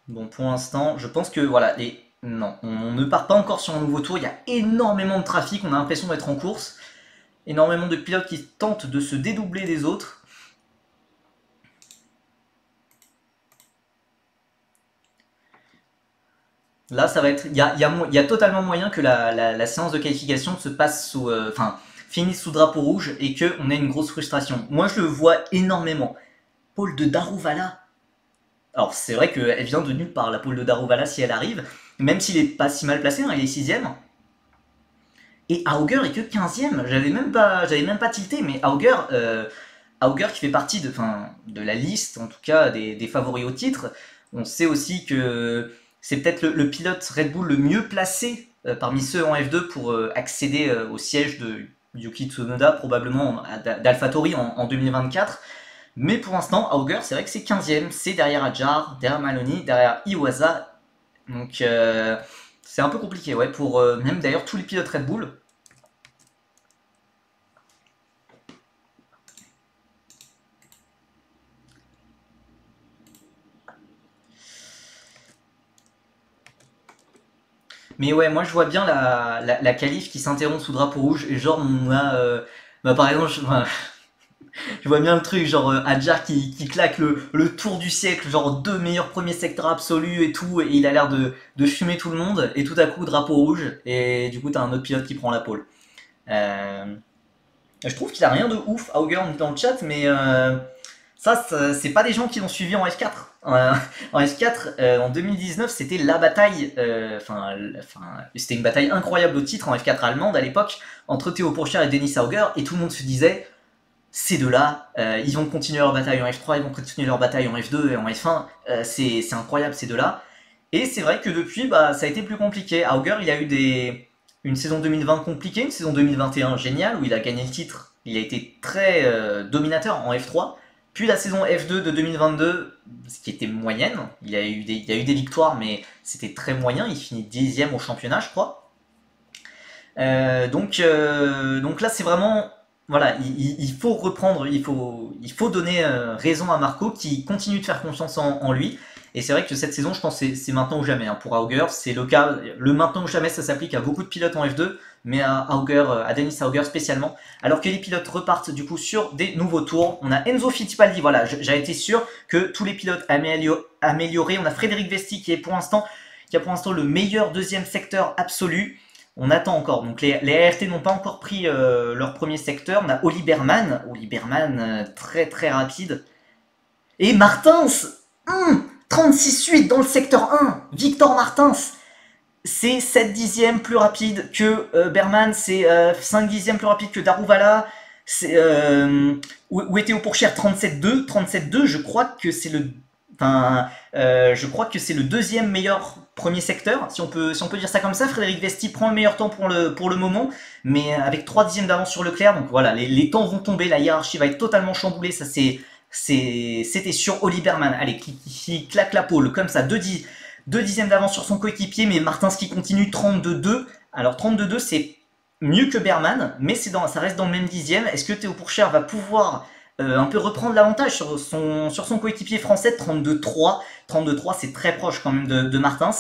Bon, pour l'instant, je pense que voilà, non, on ne part pas encore sur un nouveau tour. Il y a énormément de trafic, on a l'impression d'être en course. Énormément de pilotes qui tentent de se dédoubler des autres. Là, ça va être. Il y a totalement moyen que la séance de qualification se passe sous. Enfin, finisse sous drapeau rouge et qu'on ait une grosse frustration. Moi, je le vois énormément. Pole de Daruvala. Alors, c'est vrai qu'elle vient de nulle part, la pole de Daruvala, si elle arrive. Même s'il est pas si mal placé, hein, il est 6ème. Et Auger est que 15ème. J'avais même pas tilté, mais Auger qui fait partie de la liste, en tout cas des favoris au titre. On sait aussi que c'est peut-être le pilote Red Bull le mieux placé parmi ceux en F2 pour accéder au siège de Yuki Tsunoda, probablement d'AlphaTauri en 2024. Mais pour l'instant, Auger, c'est vrai que c'est 15ème. C'est derrière Adjar, derrière Maloney, derrière Iwasa. Donc c'est un peu compliqué, ouais, pour même d'ailleurs tous les pilotes Red Bull. Mais ouais, moi je vois bien la qualif qui s'interrompt sous drapeau rouge. Et genre, on a. Par exemple, je vois bien le truc, genre Adjar qui claque le tour du siècle, genre 2 meilleurs premiers secteurs absolus et tout. Et il a l'air de fumer tout le monde. Et tout à coup, drapeau rouge. Et du coup, t'as un autre pilote qui prend la pole. Euh, je trouve qu'il a rien de ouf, Auger, dans le chat, mais ça, c'est pas des gens qui l'ont suivi en F4. En F4, en 2019, c'était la bataille, c'était une bataille incroyable au titre en F4 allemande à l'époque, entre Théo Pourchaire et Dennis Auger, et tout le monde se disait, ces deux-là, ils vont continuer leur bataille en F3, ils vont continuer leur bataille en F2 et en F1, c'est incroyable ces deux-là. Et c'est vrai que depuis, bah, ça a été plus compliqué. Auger, il a eu une saison 2020 compliquée, une saison 2021 géniale, où il a gagné le titre. Il a été très dominateur en F3. Puis la saison F2 de 2022, ce qui était moyenne. Il a eu des victoires, mais c'était très moyen. Il finit 10ème au championnat, je crois. Donc là, c'est vraiment... Voilà, il faut reprendre, il faut donner raison à Marco qui continue de faire confiance en lui. Et c'est vrai que cette saison, je pense que c'est maintenant ou jamais hein, pour Auger. C'est le cas, le maintenant ou jamais, ça s'applique à beaucoup de pilotes en F2, mais à Auger, à Dennis Auger spécialement. Alors que les pilotes repartent du coup sur des nouveaux tours. On a Enzo Fittipaldi, voilà, j'ai été sûr que tous les pilotes améliorés. On a Frédéric Vesti qui a pour l'instant le meilleur deuxième secteur absolu. On attend encore. Donc les ART n'ont pas encore pris leur premier secteur. On a Oli Berman très très rapide. Et Martins 36-8 dans le secteur 1. Victor Martins, c'est 7 dixièmes plus rapide que Berman, c'est 5 dixièmes plus rapide que Daruvala. Où était au Pourchaire 37-2. 37-2, je crois que c'est le deuxième meilleur premier secteur, si on peut dire ça comme ça. Frédéric Vesti prend le meilleur temps pour le moment, mais avec 3 dixièmes d'avance sur Leclerc. Donc voilà, les temps vont tomber, la hiérarchie va être totalement chamboulée. Ça c'était sur Oli Berman, allez, qui claque la pole comme ça, 2 dixièmes d'avance sur son coéquipier, mais Martins qui continue 32-2. Alors 32-2, c'est mieux que Berman, mais ça reste dans le même dixième. Est-ce que Théo Pourchaire va pouvoir un peu reprendre l'avantage sur son coéquipier français? 32-3, c'est très proche quand même de Martins.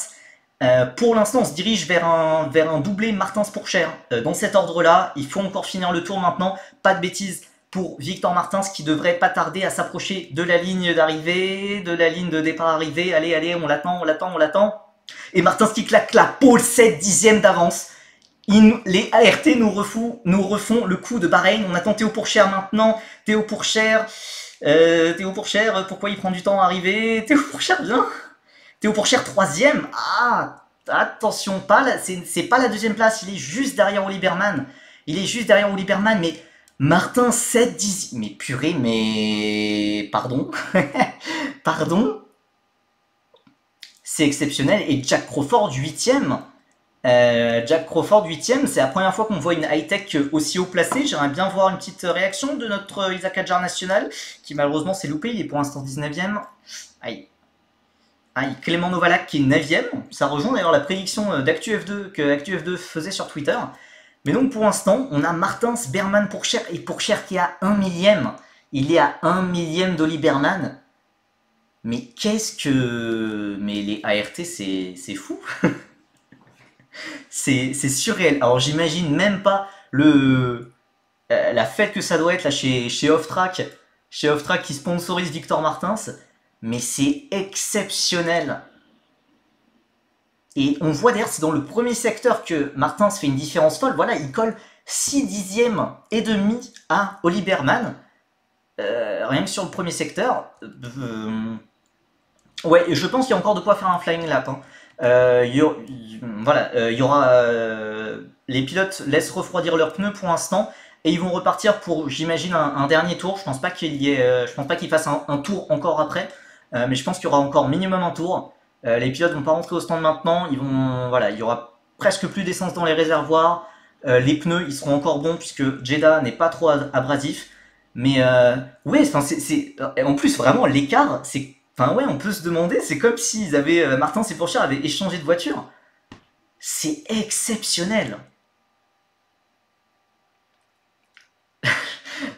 Pour l'instant, on se dirige vers un doublé Martins-Pourchaire. Dans cet ordre-là, il faut encore finir le tour maintenant. Pas de bêtises pour Victor Martins qui devrait pas tarder à s'approcher de la ligne d'arrivée, de la ligne de départ arrivée. Allez, on l'attend. Et Martins qui claque la pole, 7 dixièmes d'avance. Les ART nous refont le coup de Bahreïn. On attend Théo Pourchaire maintenant. Théo Pourchaire, pourquoi il prend du temps à arriver? Théo Pourchaire, bien. Théo Pourchaire, 3ème. Ah, attention, c'est pas la deuxième place. Il est juste derrière Oli Berman. Mais Martin, 7, 10. Mais purée, mais. Pardon. Pardon. C'est exceptionnel. Et Jack Crawford, 8ème. Jack Crawford 8ème, c'est la première fois qu'on voit une high-tech aussi haut placée. J'aimerais bien voir une petite réaction de notre Isaac Adjar national, qui malheureusement s'est loupé, il est pour l'instant 19ème. Aïe. Clément Novalak qui est 9ème. Ça rejoint d'ailleurs la prédiction d'ActuF2 que ActuF2 faisait sur Twitter. Mais donc pour l'instant, on a Martins, Berman, Pourchère et Pourchère qui est à 1 millième. Il est à 1 millième d'Oli Berman. Mais qu'est-ce que... Mais les ART, c'est fou. C'est surréel. Alors j'imagine même pas la fête que ça doit être là chez Off-Track. Chez Off-Track qui sponsorise Victor Martins. Mais c'est exceptionnel. Et on voit d'ailleurs, c'est dans le premier secteur que Martins fait une différence folle. Voilà, il colle 6 dixièmes et demi à Oli Berman. Rien que sur le premier secteur. Ouais, je pense qu'il y a encore de quoi faire un flying lap. Hein. Voilà, il y aura. Les pilotes laissent refroidir leurs pneus pour l'instant. Et ils vont repartir pour, j'imagine, un dernier tour. Je pense pas qu'il fasse un tour encore après. Mais je pense qu'il y aura encore minimum un tour. Les pilotes vont pas rentrer au stand maintenant. Voilà, il y aura presque plus d'essence dans les réservoirs. Les pneus, ils seront encore bons puisque Jeddah n'est pas trop abrasif. Mais ouais, en plus vraiment l'écart, ouais, on peut se demander, c'est comme s'ils avaient Martins et Pourchère avaient échangé de voiture. C'est exceptionnel.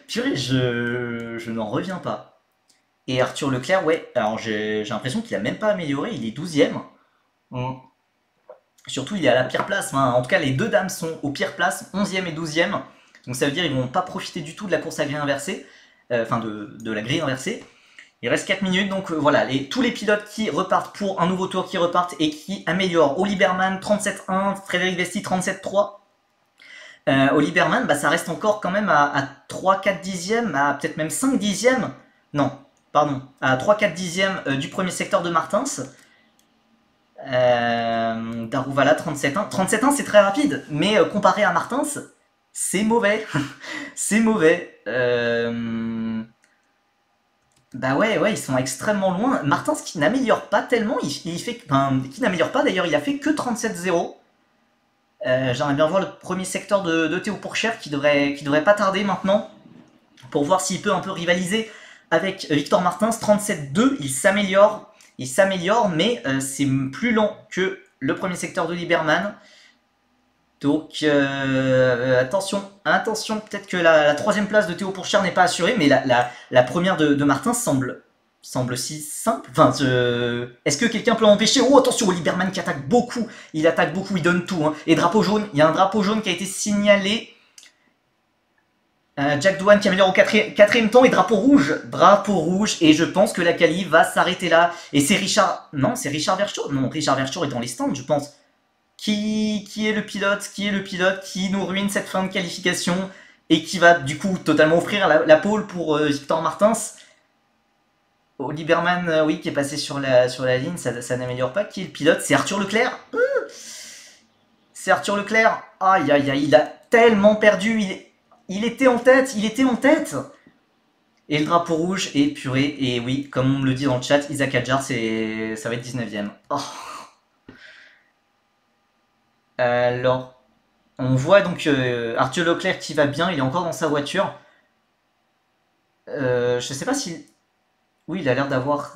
Purée, je n'en reviens pas. Et Arthur Leclerc, ouais, alors j'ai l'impression qu'il a même pas amélioré, il est 12ème. Surtout, il est à la pire place. Hein. En tout cas, les deux dames sont aux pires places, 11ème et 12ème. Donc ça veut dire qu'ils vont pas profiter du tout de la course à grille inversée. Enfin, de la grille inversée. Il reste 4 minutes, donc voilà, tous les pilotes qui repartent pour un nouveau tour, qui repartent et qui améliorent. Oli Berman, 37.1, Frédéric Vesti, 37.3. Oli Berman, bah, ça reste encore quand même à 3-4 dixièmes, à peut-être même 5 dixièmes. Non, pardon, à 3-4 dixièmes du premier secteur de Martins. Daruvala 37.1. 37.1 c'est très rapide, mais comparé à Martins, c'est mauvais. C'est mauvais. Bah ouais, ils sont extrêmement loin. Martins qui n'améliore pas tellement, qui n'améliore pas d'ailleurs, il a fait que 37.0. J'aimerais bien voir le premier secteur de Théo Pourchère qui devrait pas tarder maintenant pour voir s'il peut un peu rivaliser avec Victor Martins. 37.2, il s'améliore, mais c'est plus lent que le premier secteur de Liberman. Donc attention, peut-être que la troisième place de Théo Pourchère n'est pas assurée, mais la première de Martins semble si simple. Enfin, est-ce que quelqu'un peut l'empêcher? Oh, attention, Liberman qui attaque beaucoup, il donne tout. Hein. Et drapeau jaune, il y a un drapeau jaune qui a été signalé. Jack Doohan qui améliore au quatrième temps et drapeau rouge, et je pense que la quali va s'arrêter là. Et c'est Richard, non, c'est Richard Verschoor. Non, Richard Verschoor est dans les stands, je pense. Qui est le pilote qui nous ruine cette fin de qualification et qui va du coup totalement offrir la pole pour Victor Martins. Oli Berman, oui, qui est passé sur la ligne, ça n'améliore pas. Qui est le pilote? C'est Arthur Leclerc. C'est Arthur Leclerc. Aïe, il a tellement perdu. Il était en tête. Et le drapeau rouge est purée. Et oui, comme on me le dit dans le chat, Isaac Adjar, ça va être 19ème. Oh. Alors, on voit donc Arthur Leclerc qui va bien, il est encore dans sa voiture. Je sais pas si... Oui, il a l'air d'avoir...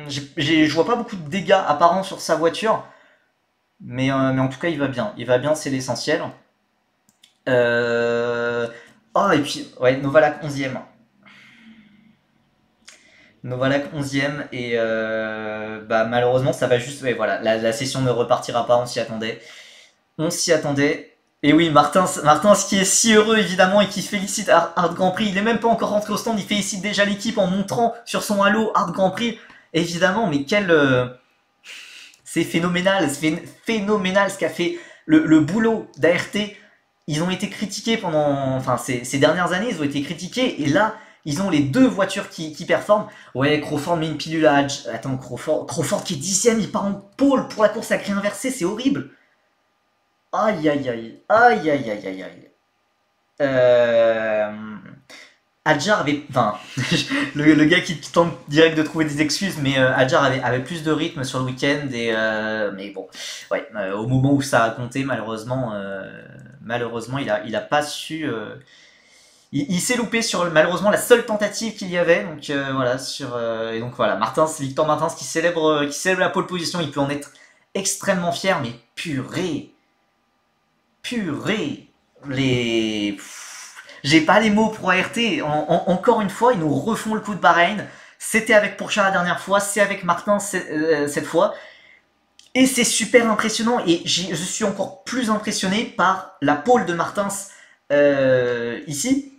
je vois pas beaucoup de dégâts apparents sur sa voiture. Mais en tout cas, il va bien. Il va bien, c'est l'essentiel. Oh, et puis, ouais, Novalak 11ème. Novalak 11ème. Et bah, malheureusement, ça va juste... Ouais, voilà, la session ne repartira pas, on s'y attendait. Et oui, Martins qui est si heureux évidemment et qui félicite Hard Grand Prix. Il n'est même pas encore rentré au stand, il félicite déjà l'équipe en montrant sur son halo Hard Grand Prix. Évidemment, mais c'est phénoménal, ce qu'a fait le boulot d'ART. Ils ont été critiqués enfin ces dernières années, ils ont été critiqués et là, ils ont les deux voitures qui performent. Ouais, Crawford met une pilule à Hadj. Attends, Crawford qui est 10ème, il part en pôle pour la course à grille inversée, c'est horrible. Aïe. Adjar avait... Enfin, le gars qui tente direct de trouver des excuses, mais Adjar avait plus de rythme sur le week-end, mais bon, ouais, au moment où ça a compté, malheureusement, il a pas su... il s'est loupé sur malheureusement la seule tentative qu'il y avait. Donc voilà, et donc voilà, Victor Martins qui célèbre la pole position. Il peut en être extrêmement fier, mais purée, j'ai pas les mots pour ART. Encore une fois, ils nous refont le coup de Bahreïn. C'était avec Pourchard la dernière fois, c'est avec Martin cette fois. Et c'est super impressionnant. Et je suis encore plus impressionné par la pole de Martins ici.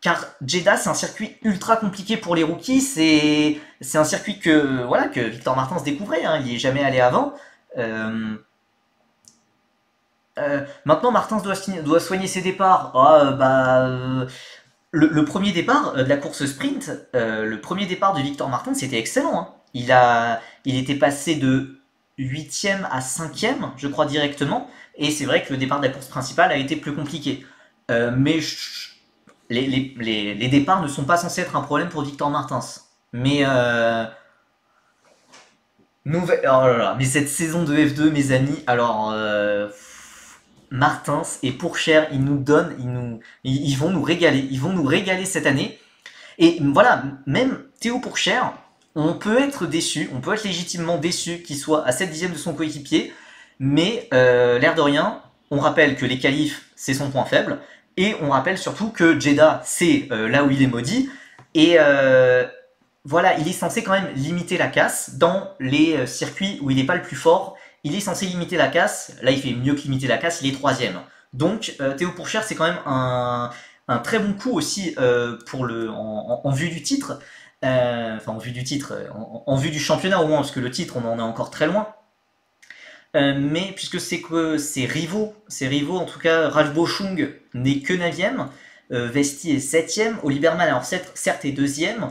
Car Jeddah, c'est un circuit ultra compliqué pour les rookies. C'est un circuit que Victor Martins découvrait. Hein. Il n'y est jamais allé avant. Maintenant, Martins doit soigner ses départs. Le premier départ de la course sprint, le premier départ de Victor Martins, c'était excellent. Hein. Il était passé de 8e à 5e, je crois, directement. Et c'est vrai que le départ de la course principale a été plus compliqué. Mais les départs ne sont pas censés être un problème pour Victor Martins. Mais oh là là, mais cette saison de F2, mes amis, alors Martins et Pourchère, ils vont nous régaler cette année. Et voilà, même Théo Pourchère, on peut être légitimement déçu qu'il soit à 7 dixièmes de son coéquipier, mais l'air de rien, on rappelle que les qualifs, c'est son point faible, et on rappelle surtout que Jeddah, c'est là où il est maudit, et voilà, il est censé quand même limiter la casse dans les circuits où il n'est pas le plus fort. Il est censé limiter la casse. Là, il fait mieux que limiter la casse, il est 3e. Donc, Théo Pourchère, c'est quand même un très bon coup aussi en vue du titre. Enfin, en vue du titre, en vue du championnat au moins, parce que le titre, on en est encore très loin. Mais puisque c'est rivaux, en tout cas, Ralf Boschung n'est que 9e, Vesti est 7e, Oliverman, alors certes, est 2e.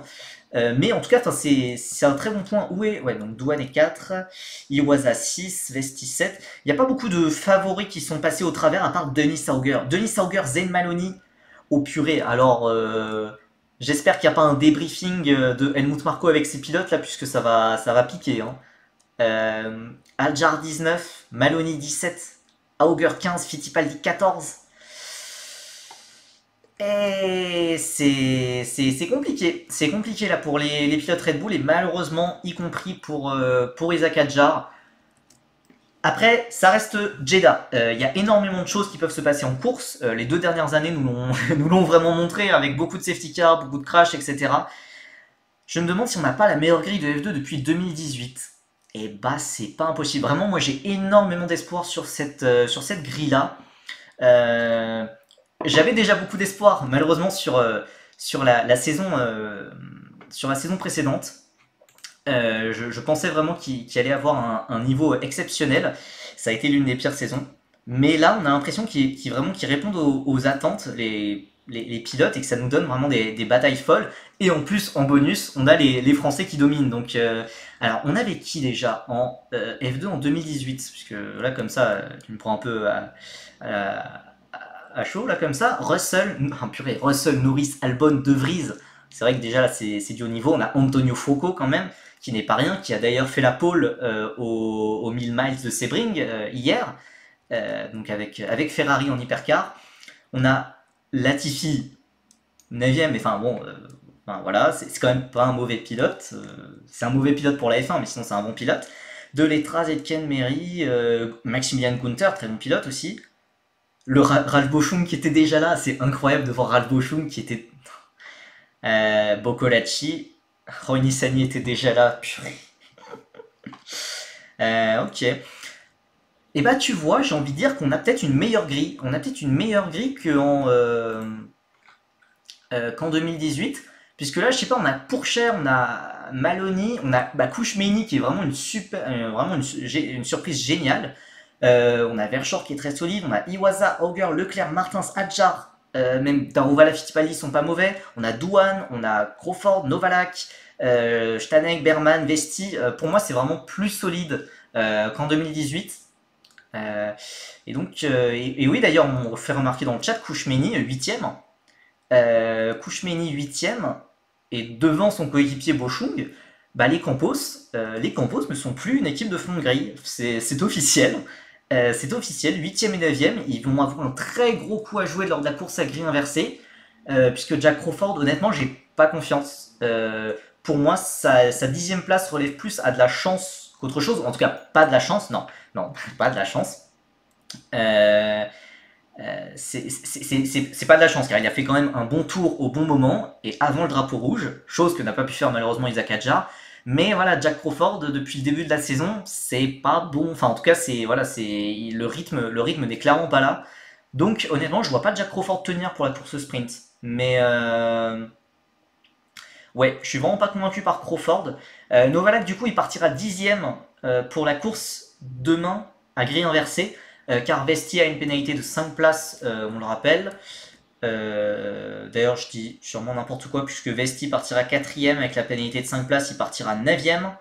Mais en tout cas, c'est un très bon point. Donc Douane est 4, Iwasa 6, Vesti 7. Il n'y a pas beaucoup de favoris qui sont passés au travers à part Denis Sauger. Denis Sauger, Zayn Maloney, au purée. Alors, j'espère qu'il n'y a pas un débriefing de Helmut Marko avec ses pilotes là, puisque ça va piquer. Hein. Adjar 19, Maloney 17, Auger 15, Fittipaldi 14. Et c'est compliqué. C'est compliqué là pour les pilotes Red Bull et malheureusement, y compris pour Isaac Adjar. Après, ça reste Jeddah. Il y a énormément de choses qui peuvent se passer en course. Les 2 dernières années nous l'ont vraiment montré avec beaucoup de safety cars, beaucoup de crash, etc. Je me demande si on n'a pas la meilleure grille de F2 depuis 2018. Et bah, c'est pas impossible. Vraiment, moi j'ai énormément d'espoir sur cette grille-là. J'avais déjà beaucoup d'espoir, malheureusement, sur la saison précédente. Je pensais vraiment qu'il allait avoir un niveau exceptionnel. Ça a été l'une des pires saisons. Mais là, on a l'impression qu'ils répondent aux attentes, les pilotes, et que ça nous donne vraiment des batailles folles. Et en plus, en bonus, on a les Français qui dominent. Donc, alors, on avait qui déjà en F2 en 2018 puisque là, comme ça, tu me prends un peu à chaud, là, comme ça. Russell, Norris, Albon, De Vries. C'est vrai que déjà, là, c'est du haut niveau. On a Antonio Foucault, quand même, qui n'est pas rien, qui a d'ailleurs fait la pole aux 1000 miles de Sebring hier, donc avec Ferrari en hypercar. On a Latifi, 9ème, mais enfin bon, voilà, c'est quand même pas un mauvais pilote. C'est un mauvais pilote pour la F1, mais sinon c'est un bon pilote. De Letras, Etken Meri, Maximilian Gunther, très bon pilote aussi. Le Ralf Boschung qui était déjà là, c'est incroyable de voir Ralf Boschung qui était. Boccolacci, Roy Nissany était déjà là, purée. Ok. Et bah tu vois, j'ai envie de dire qu'on a peut-être une meilleure grille. On a peut-être une meilleure grille qu'en 2018. Puisque là, je sais pas, on a Pourchère, on a Maloney, on a Kouchmeini qui est vraiment une surprise géniale. On a Verschoor qui est très solide, on a Iwasa, Auger, Leclerc, Martins, Adjar, même Daruvala, Fittipaldi sont pas mauvais. On a Douane, on a Crawford, Novalak, Stanek, Berman, Vesti. Pour moi, c'est vraiment plus solide qu'en 2018. Et donc, et oui, d'ailleurs, on fait remarquer dans le chat Kouchmeini 8ème. Kouchmeini 8ème. Et devant son coéquipier Boschung, les Campos ne sont plus une équipe de fond de grille. C'est officiel. C'est officiel, 8ème et 9ème, ils vont avoir un très gros coup à jouer lors de la course à grille inversée. puisque Jack Crawford, honnêtement, j'ai pas confiance. Pour moi, sa 10e place relève plus à de la chance qu'autre chose. En tout cas, pas de la chance, non. Non, pas de la chance. Euh, c'est pas de la chance, car il a fait quand même un bon tour au bon moment et avant le drapeau rouge, chose que n'a pas pu faire malheureusement Isaac Adjar. Mais voilà, Jack Crawford, depuis le début de la saison, c'est pas bon. Enfin, en tout cas, le rythme n'est clairement pas là. Donc, honnêtement, je vois pas Jack Crawford tenir pour la course sprint. Mais ouais, je suis vraiment pas convaincu par Crawford. Novalak, du coup, il partira 10e pour la course demain à grille inversée, car Vesti a une pénalité de 5 places, on le rappelle. D'ailleurs, je dis sûrement n'importe quoi, puisque Vesti partira 4e avec la pénalité de 5 places, il partira 9e.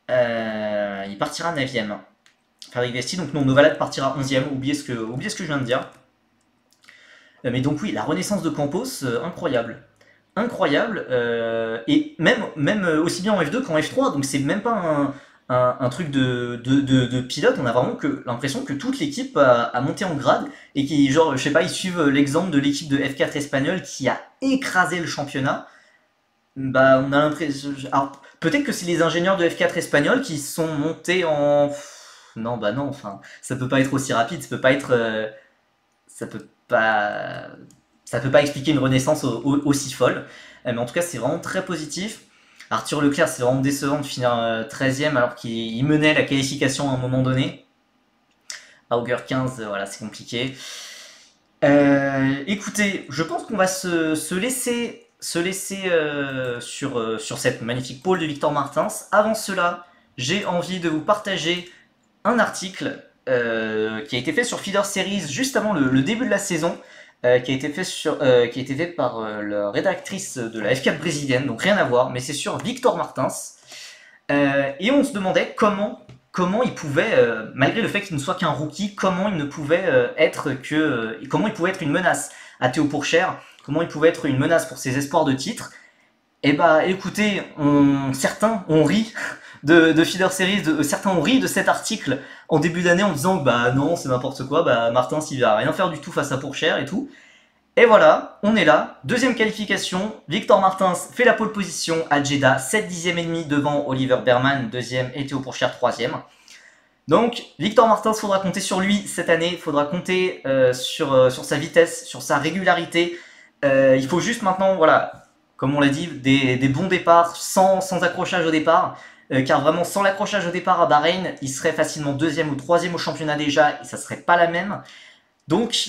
Il partira 9e. Frédéric Vesti, donc non, Novalak partira 11e, oubliez ce que je viens de dire. Mais donc oui, la renaissance de Campos, incroyable. Incroyable, et même aussi bien en F2 qu'en F3, donc c'est même pas un truc de pilote, on a vraiment l'impression que toute l'équipe a monté en grade, et qui, genre, je sais pas, ils suivent l'exemple de l'équipe de F4 espagnole qui a écrasé le championnat. Bah, on a l'impression. Alors, peut-être que c'est les ingénieurs de F4 espagnol qui sont montés en. Non, bah non, enfin, ça peut pas être aussi rapide, ça peut pas être. Ça peut pas. Ça peut pas expliquer une renaissance aussi folle. Mais en tout cas, c'est vraiment très positif. Arthur Leclerc, c'est vraiment décevant de finir 13e alors qu'il menait la qualification à un moment donné. Auger 15, voilà, c'est compliqué. Écoutez, je pense qu'on va se laisser sur cette magnifique pole de Victor Martins. Avant cela, j'ai envie de vous partager un article qui a été fait sur Feeder Series juste avant le début de la saison, qui a été fait par la rédactrice de la F4 brésilienne, donc rien à voir, mais c'est sur Victor Martins. Et on se demandait comment il pouvait, malgré le fait qu'il ne soit qu'un rookie, comment il ne pouvait comment il pouvait être une menace à Théo Pourchaire, comment il pouvait être une menace pour ses espoirs de titre. Et bah écoutez, certains ont ri de Feeder Series, certains ont ri de cet article en début d'année en disant que bah non, c'est n'importe quoi, bah Martins il va rien faire du tout face à Pourchaire et tout. Et voilà, on est là, deuxième qualification, Victor Martins fait la pole position à Jeddah, 7 dixièmes et demi devant Oliver Berman, deuxième, et Théo Pourchaire, troisième. Donc, Victor Martins, faudra compter sur lui cette année, il faudra compter sur sa vitesse, sur sa régularité. Il faut juste maintenant, voilà, comme on l'a dit, des bons départs, sans accrochage au départ. Car vraiment, sans l'accrochage au départ à Bahreïn, il serait facilement deuxième ou troisième au championnat déjà, et ça serait pas la même. Donc,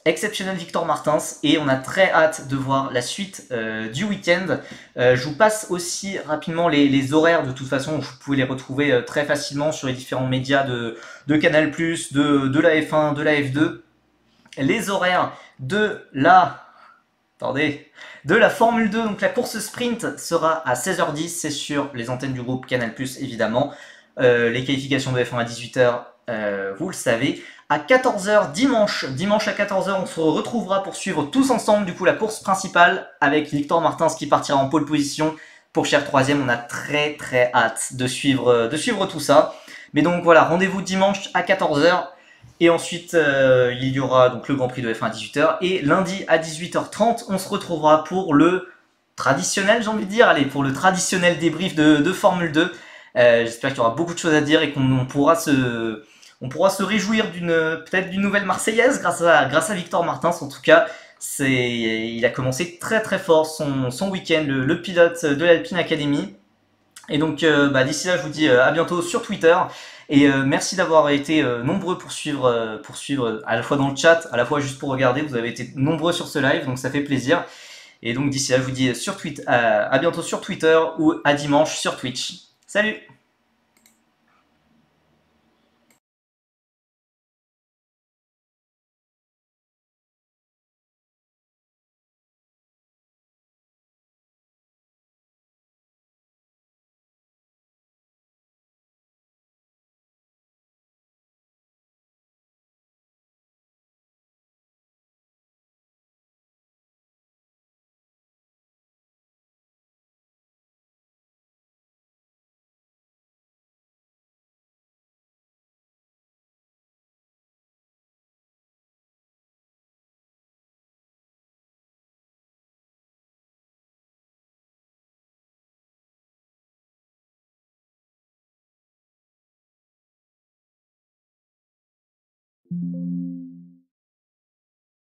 exceptionnel Victor Martins, et on a très hâte de voir la suite du week-end. Je vous passe aussi rapidement les horaires, de toute façon vous pouvez les retrouver très facilement sur les différents médias de Canal+, de la F1, de la F2. Les horaires de la Formule 2, donc la course sprint sera à 16h10, c'est sur les antennes du groupe Canal+, évidemment. Les qualifications de F1 à 18h, vous le savez. À 14h dimanche à 14h, on se retrouvera pour suivre tous ensemble du coup la course principale avec Victor Martins qui partira en pole position pour Cher 3ème. On a très très hâte de suivre tout ça. Mais donc voilà, rendez-vous dimanche à 14h. Et ensuite, il y aura donc le Grand Prix de F1 à 18h. Et lundi à 18h30, on se retrouvera pour le traditionnel, j'ai envie de dire, allez, pour le traditionnel débrief de Formule 2. J'espère qu'il y aura beaucoup de choses à dire et qu'on pourra se réjouir peut-être d'une nouvelle Marseillaise grâce à Victor Martins. En tout cas, il a commencé très très fort son week-end, le pilote de l'Alpine Academy. Et donc d'ici là, je vous dis à bientôt sur Twitter. Et merci d'avoir été nombreux pour suivre à la fois dans le chat, à la fois juste pour regarder. Vous avez été nombreux sur ce live, donc ça fait plaisir. Et donc d'ici là, je vous dis à bientôt sur Twitter ou à dimanche sur Twitch. Salut!